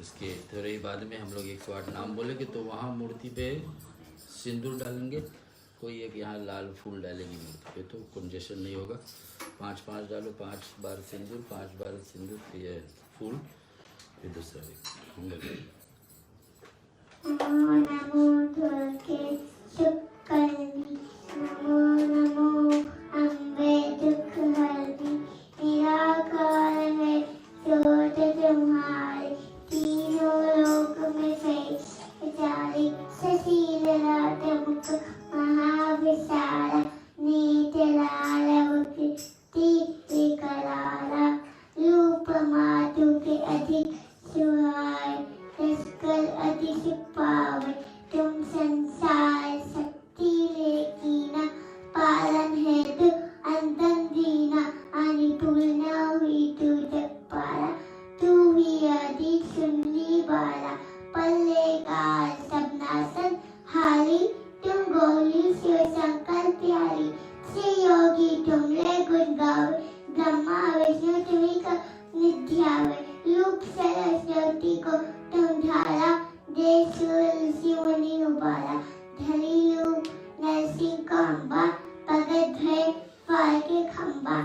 इसके थोड़े ही बाद में हम लोग 108 नाम बोलेंगे तो वहाँ मूर्ति पे सिंदूर डालेंगे, कोई एक यहाँ लाल फूल डालेगी मूर्ति पे, तो कंजेशन नहीं होगा। 5-5 डालो, 5 बार सिंदूर, 5 बार सिंदूर, फिर ये फूल, फिर दूसरा भी। नमो नमो दुर्गे शुक्करनी, नमो नमो अम्बे दुःखहरनी, निराकार है ज्योत तुम्हारी, तीनों लोक में फैली, सशील रात मुख महाविशाला, नीत लाल मुक्ति करारा, रूप मातु के अधिक सुहाए, रसकर अति पावे, तुम संसार शक्ति लेकीना, पालन है तू अंतन दीना, अन्नपूर्णा हुई तू जग पारा, तू ही आदि सुनने वाला, पल्ले का सब नासन हारी, तुम गौरी शिव शंकर प्यारी, श्री योगी तुमरे गुण गावे, ब्रह्मा विष्णु तुम्ही का निध्यावे, रूप सरस्वती को तुम धारा, देश शिवनी उबारा, धरी रूप नरसिंह का अम्बा, भगत भय पाल के खम्बा,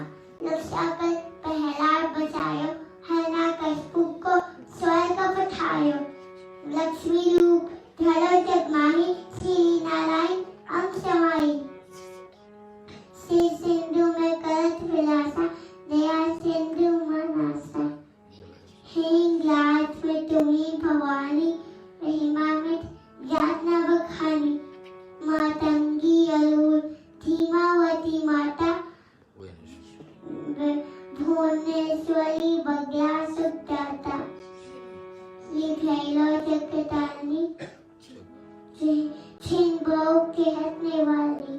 रक्षा कर पहरार बचायो, हिरण्यकशिपु को स्वर्ग पठायो, लक्ष्मी रूप धरो जग माही, श्री नारायण अंग समाई, श्री सिंधु में करत विलासा, दया सिंधु मनासा, हिंगलाज में तुम्ही भवानी, महिमा में जात न बखानी, मातंगी अरूर धीमावती माता, भुवनेश्वरी बगला सुदाता, श्री भैरव जगतारिणी, छिन बहु के हटने वाली,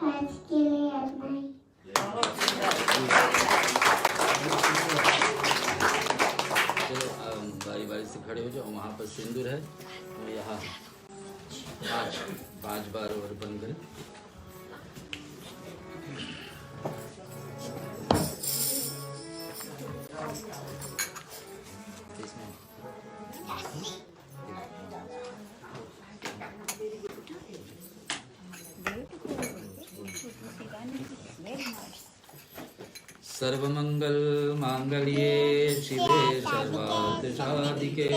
आज के लिए इतना ही। चलो बारी बारी से खड़े हो जाओ, वहाँ पर सिंदूर है और यहाँ 5 बार और बन गए। सर्वमंगल मांगल्ये शिवे सर्वार्थ साधिके,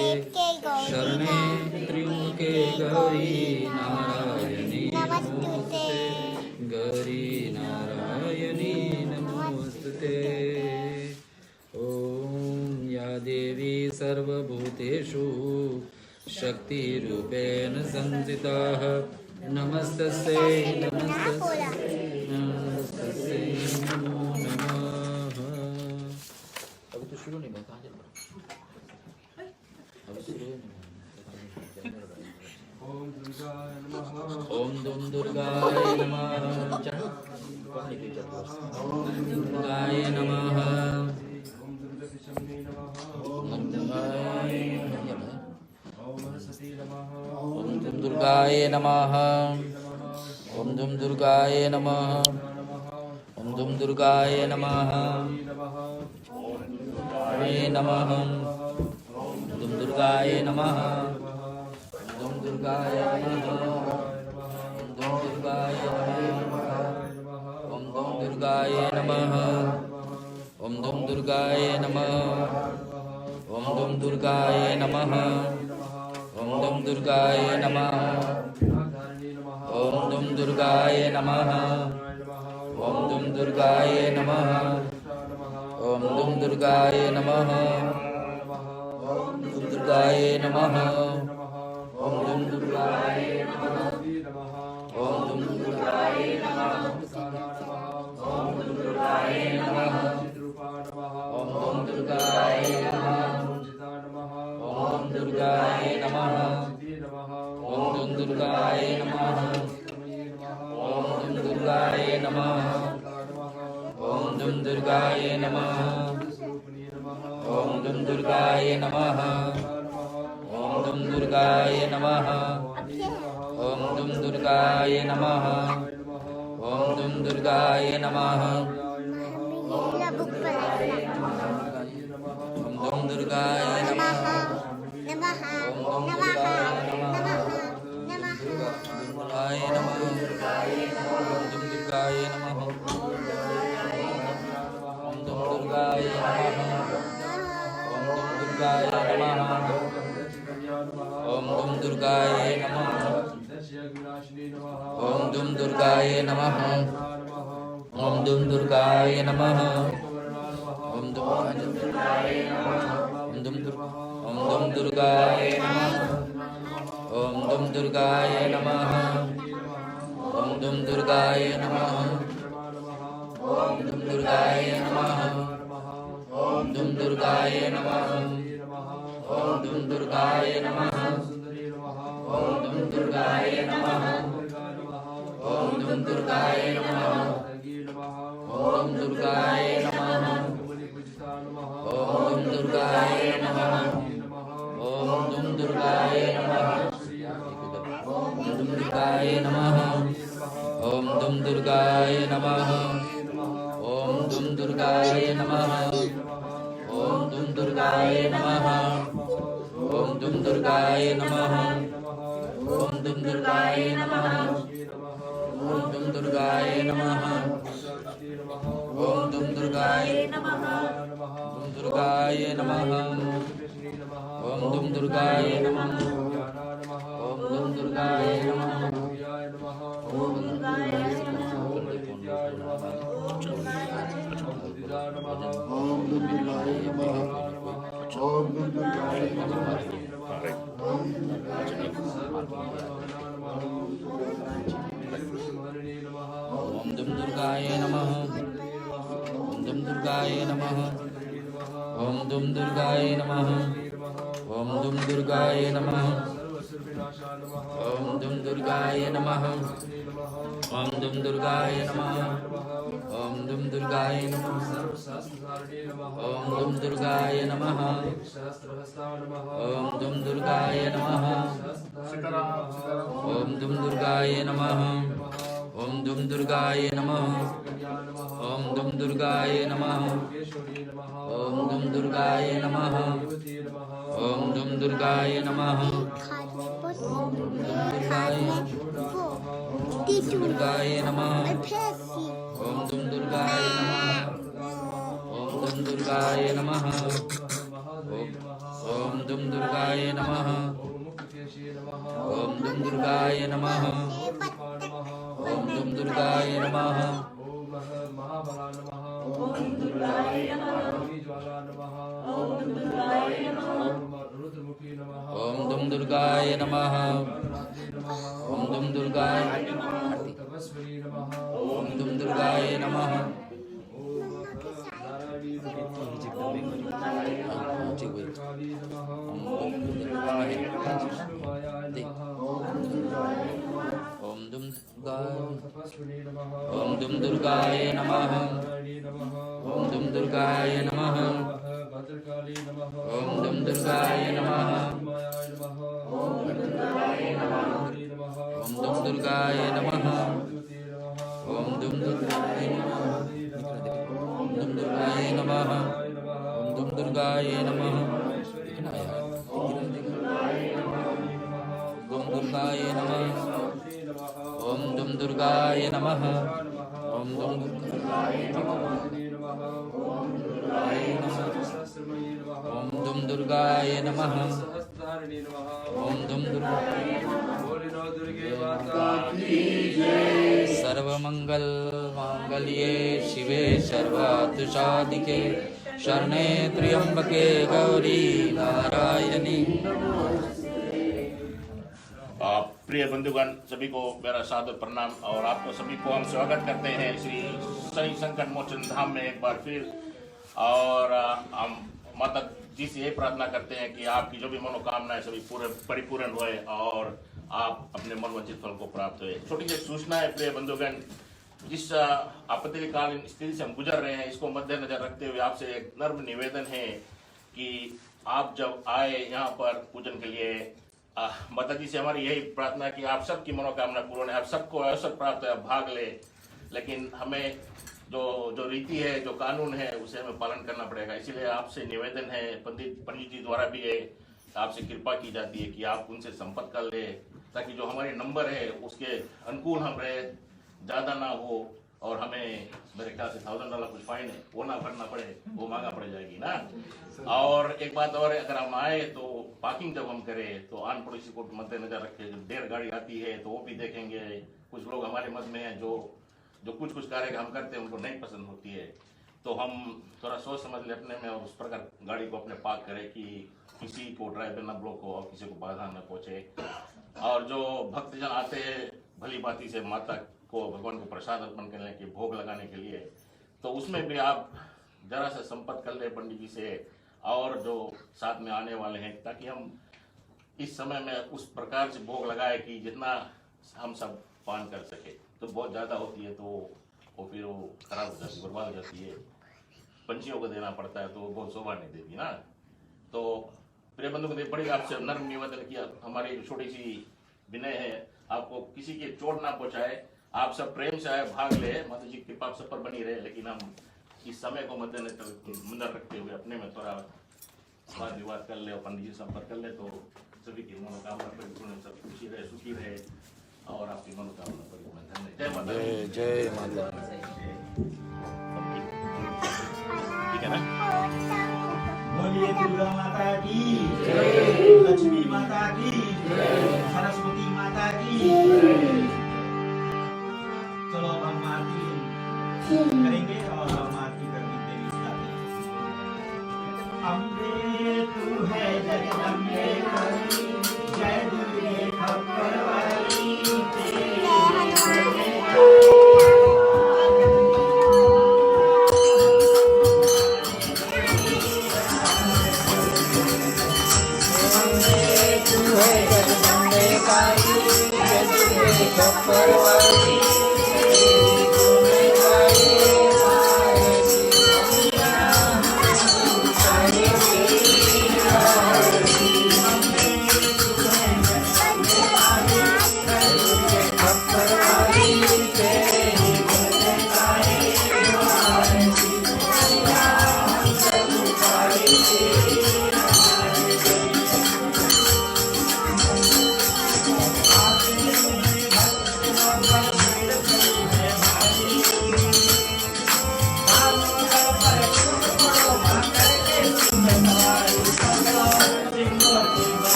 शरणे त्र्यंबके गौरी नारायणी नमोस्तुते, गौरी नारायणी नमोस्तुते। ओम या देवी सर्वभूतेषु शक्तिरूपेण संस्थिता, नमस्तस्यै नमस्तस्यै नमस्तस्यै नमो नमः। अभी तो शुरू नहीं हुआ, कहाँ चल रहा? अभी शुरू नहीं हुआ। ओम दुम दुर्गाय नमः। ओम दुर्गाय नमः। ओम दुर्गाय नमः। ओम दुम दुर्गाय नमः। ओम दुम दुर्गाय नमः। नमः दुम दुर्गाय नमः। दुम दुर्गाय नमः। दुम दुर्गाय नमः। ओम दुम दुर्गाय नमः। ओम दुम दुर्गाय नमः। ओम दुम दुर्गाय नमः। ओम दुम दुर्गाय नमः। ओम दुम दुर्गाय नमः। ओम दुम दुर्गाय नमः। ओम दुम दुर्गाय नमः। ओम दुम दुर्गाय नमः। ओम दुम दुर्गाय नमः। ओम दुम दुर्गाय नमः। ओम दुम दुर्गाय नमः। ओम दुम दुर्गाय नमः। ओम दुर्गाय नमः। ओम दुम दुर्गाय नमः। ओम दुम दुर्गाय नमः। ओम दुम दुर्गाय नमः। ओम दुम दुर्गाय नमः। ओम दुम दुर्गाय नमः। ओम दुम दुर्गाय नमः। ओम दुम दुर्गाय नमः। ओम दुम दुर्गाय नमः नमः ओम नमः दुर्गाय नमः नमः ओम दुम दुर्गाय नमः ओम दुम दुर्गाय नमः ओम दुम दुर्गाय नमः ओम दुम दुर्गाय नमः ओम दुम दुर्गाय नमः ओम दुम दुर्गाय नमः ओम दुम दुर्गाय नमः ओम दुम दुर्गाय नमः ओम दुम दुर्गाय नमः ओम दुम दुर्गाय नमः ओम दुम दुर्गाय नमः ओम दुम दुर्गाय नमः ओम दुम दुर्गाय नमः ओम दुर्गाय नमः ओम दुर्गाय नमः ओम दुम दुर्गाय नमः ओम दुर्गाय नमः ओम दुम दुर्गाय नमः ओम दुम दुर्गाय नमः ओम दुम दुर्गाय नमः ओम दुम दुर्गाय नमः ओम दुम दुर्गाय नमः ओम दुम दुर्गाय नमः ओम दुम दुर्गाय नमः दुम दुर्गाय नमः ओम दुम दुर्गाय नमः ओम दुम दुर्गाय नमः ओम ओम दुम दुर्गाय नमः ओम दुम दुर्गाय नमः ओम दुम दुर्गाय नमः ओम दुम दुर्गाय नमः ओम दुम दुर्गाय नमः ओम दुम दुर्गाय नमः ओम दुम दुर्गाय नमः ओम दुम दुर्गाय नमः ओम दुम दुर्गाय नमः ओम दुम दुर्गाय नमः ओम दुम दुर्गाय नमः ओम दुम दुर्गाय नमः ओम दुम दुर्गाय नमः ओम दुम दुर्गाय नमः दुर्गाय नमः ओम दुम दुर्गाय नमः ओम दुम दुर्गाय नमः ओम दुम दुर्गाय नमः ओम दुम दुर्गाय नमः ओम दुम दुर्गाय नमः ओम दुर्गाय नमः ओम दुम दुर्गाय नमः ओम दुम दुर्गाय ओम दुम दुर्गाय नमः ओम दुम दुर्गाय नमः ओम दुम दुर्गाय नमः ओम दुम दुर्गाय नमः ओम दुम दुर्गाय नमः ओम दुम दुर्गाय नमः ओम दुम दुर्गाय नमः ओम दुर्गाय नमः ओम दुम दुर्गाय नमः ओम दुम दुर्गाय ओम दुम दुर्गाय नमः ओम दुम सर्वमंगल मांगल्ये शिवे सर्वार्थसाधिके शरणे त्र्यंबके गौरी नारायणी। प्रिय बंधुगण, सभी को मेरा सादर प्रणाम और आपको सभी को हम स्वागत करते हैं श्री शनि संकट मोचन धाम में एक बार फिर। और हम माता जी से यही प्रार्थना करते हैं कि आपकी जो भी मनोकामनाएं सभी पूरे परिपूर्ण होए और आप अपने मनोवांछित फल को प्राप्त हुए। छोटी सी सूचना है प्रिय बंधुगण, जिस आपत्तिकालीन स्थिति से हम गुजर रहे हैं इसको मद्देनजर रखते हुए आपसे एक नर्म निवेदन है कि आप जब आए यहाँ पर पूजन के लिए, माता जी से हमारी यही प्रार्थना है कि आप सबकी मनोकामना पूर्ण है, आप सबको अवसर प्राप्त है, भाग ले। लेकिन हमें जो रीति है, जो कानून है, उसे हमें पालन करना पड़ेगा। इसीलिए आपसे निवेदन है, पंडित जी द्वारा भी है, आपसे कृपा की जाती है कि आप उनसे संपर्क कर ले, ताकि जो हमारे नंबर है उसके अनुकूल हम रहे, ज़्यादा ना हो, और हमें मेरे ख्याल से $1000 कुछ फाइन है वो ना भरना पड़े, वो महंगा पड़ जाएगी ना। और एक बात और, अगर हम आए तो पार्किंग जब हम करें तो आन पड़ोसी को मद्देनजर रखे। जब देर गाड़ी आती है तो वो भी देखेंगे। कुछ लोग हमारे मत में हैं जो कुछ कार्य हम करते हैं उनको नहीं पसंद होती है, तो हम थोड़ा सोच समझ ले अपने में और उस प्रकार गाड़ी को अपने पार्क करें कि किसी को ड्राइवर न ब्लॉक हो और किसी को बाधा न पहुंचे। और जो भक्तजन आते हैं भली भांति से माता को, भगवान को प्रसाद अर्पण करने के, भोग लगाने के लिए, तो उसमें भी आप जरा सा संपर्क कर ले पंडित जी से और जो साथ में आने वाले हैं, ताकि हम इस समय में उस प्रकार से भोग लगाए कि जितना हम सब पान कर सके। तो बहुत ज़्यादा होती है तो वो फिर वो खराब हो जाती है, बर्बाद हो जाती है, पंछियों को देना पड़ता है तो बहुत शोभा नहीं देती ना। तो प्रिय बंधु को बड़ी आपसे नर्म निवेदन किया, हमारी छोटी सी विनय है, आपको किसी की चोट ना पहुंचाए, आप सब प्रेम से आए, भाग ले, माता जी की कृपा सब पर बनी रहे। लेकिन हम इस समय को मद्देनजर रखते हुए अपने में थोड़ा वाद विवाद कर ले और पंडित जी संपर्क कर ले, तो सभी की मनोकामना परिपूर्ण, सब खुशी रहे, सुखी रहे और आपकी मनोकामना परिपूर्ण। जय माता दी। जय माता दी। ठीक है ना? बोलिए दुर्गा माता की जय, लक्ष्मी माता की जय, सरस्वती माता की जय। चलो अब हम आरती करेंगे और हम आरती करने के लिए जाते हैं। अम्बे तू है जगदम्बे वाली, जय दुर्गे खप्पर वाली,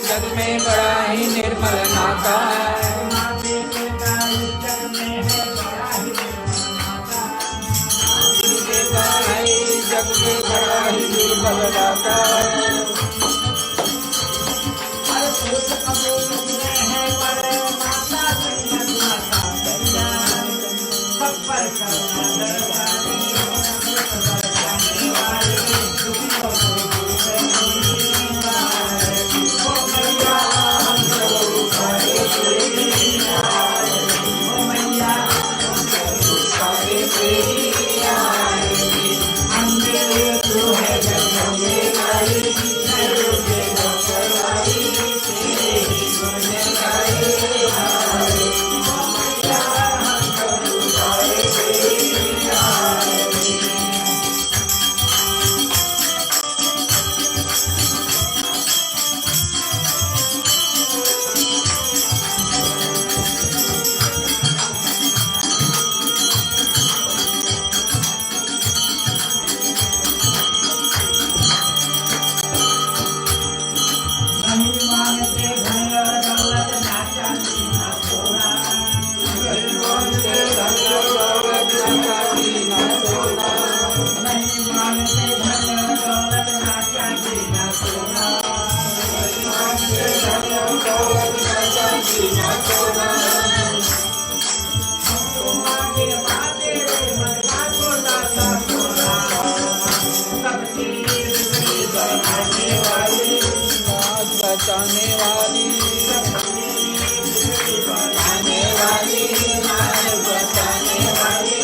जग में बड़ा ही निर्मल नाता है, जग में बड़ा ही निर्मल नाता है। Hare बचाने वाली बचाने वाली बचाने वाली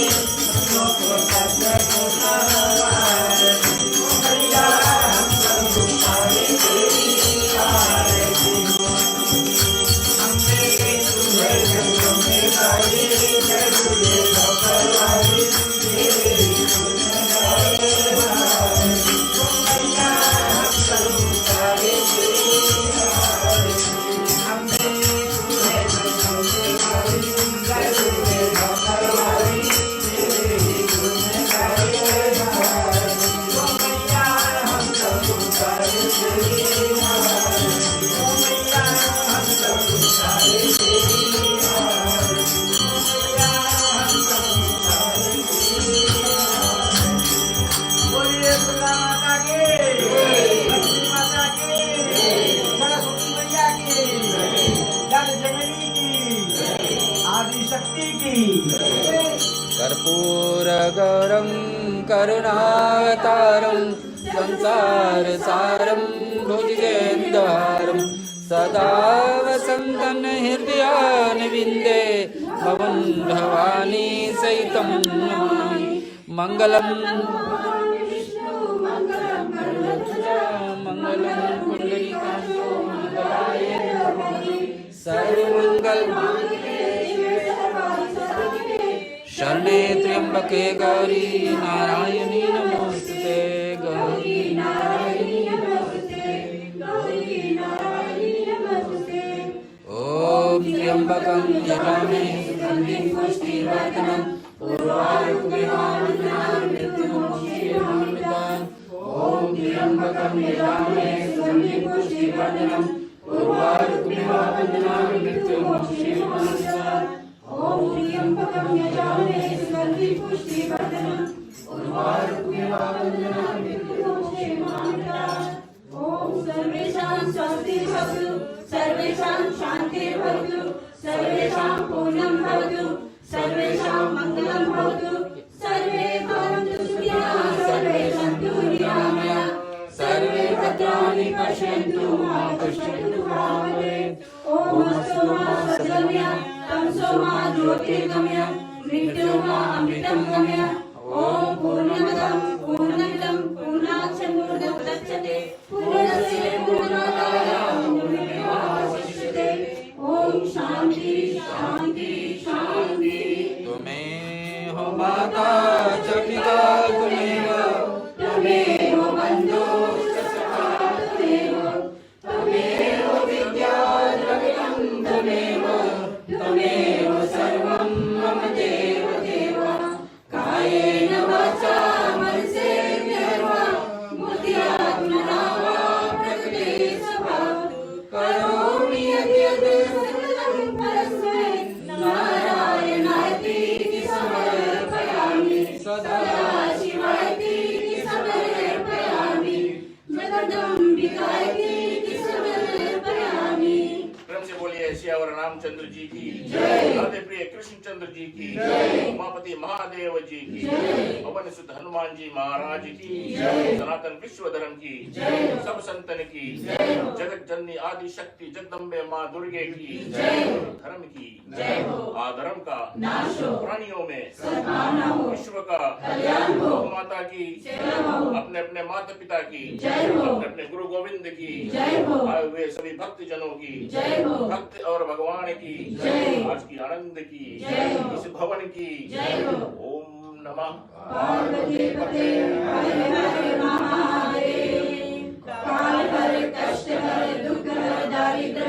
शक्ति की कर्पूरगौरं करुणावतारं संसारसारं भुजगेन्द्रहारं सदा वसन्तं हृदयारविन्दे भवन् भवानी सहितं नमामि। मङ्गलं मङ्गलं पुण्डरीकाक्षो मङ्गलाय सर्वमङ्गलमाङ्गल्ये शरणे त्र्यंबके गौरी नारायणी नमोस्तुते गौरी नारायणी नमोस्तुते गौरी नारायणी नमोस्तुते। ओम त्र्यंबकं यजामहे सुगन्धिं पुष्टिवर्धनम् उर्वारुकमिव मृत्युर्मुक्षीयमामृतात्। ओम त्र्यंबकं यजामहे सुगन्धिं पुष्टिवर्धनम् उर्वारुकमिव मृत्युर्मुक्षीयमामृतात्। ओम त्र्यंबकं यजामहे सुगन्धिं पुष्टिवर्धनम् उर्वारुकमिव मृत्युर्मुक्षीयमामृतात्। ओम सर्वेषां स्वस्तिर्भवतु सर्वेषां शान्तिर्भवतु सर्वेषां पूर्णं भवतु सर्वेषां मङ्गलं भवतु सर्वे भवन्तु सुखिनः सर्वे सन्तु निरामया सर्वे भद्राणि पश्यन्तु मा कश्चित् दुःखं भवेत्। ओम अस्तु मा सद्गमय तमसो मा ज्योतिर्गमय मृत्युर्मा अमृतं गमय। ओम पूर्णमदं पूर्णमिदं पूर्णात् पूर्णमुदच्यते पूर्णस्य पूर्णमादाय पूर्णमेवावशिष्यते। ओम शांति शांति शांति। त्वमेव माता च पिता त्वमेव त्वमेव बन्धुश्च सखा त्वमेव त्वमेव विद्या द्रविणं त्वमेव त्वमेव सर्वं मम देव देव। कायेन वाचा मनसेन्द्रियर्वा बुद्ध्यात्मना वा प्रकृते स्वभावात् करोमि यद्यत् सकलं परस्मै नारायणायति समर्पयामि सदाशिवायति समर्पयामि जगदम्बिकायति समर्पयामि। प्रेम से बोलिए श्यावर रामचंद्र जी की राधे प्रिय कृष्णचंद्र जी की उमापति महादेव जी की पवन सुत हनुमान जी महाराज की सनातन विश्व धर्म की सब संतन की जगत जननी आदि शक्ति जगदम्बे माँ दुर्गे की धर्म की आधर्म का प्राणियों में विश्व का माता की अपने अपने माता पिता की अपने अपने गुरु गोविंद की आए हुए सभी भक्त जनों की भक्त और भगवान की आज की आनंद की इस भवन की ओम नमः पार्वती पते हरे हरे महादेव। काल हर कष्ट हर दुख हर दारिद्र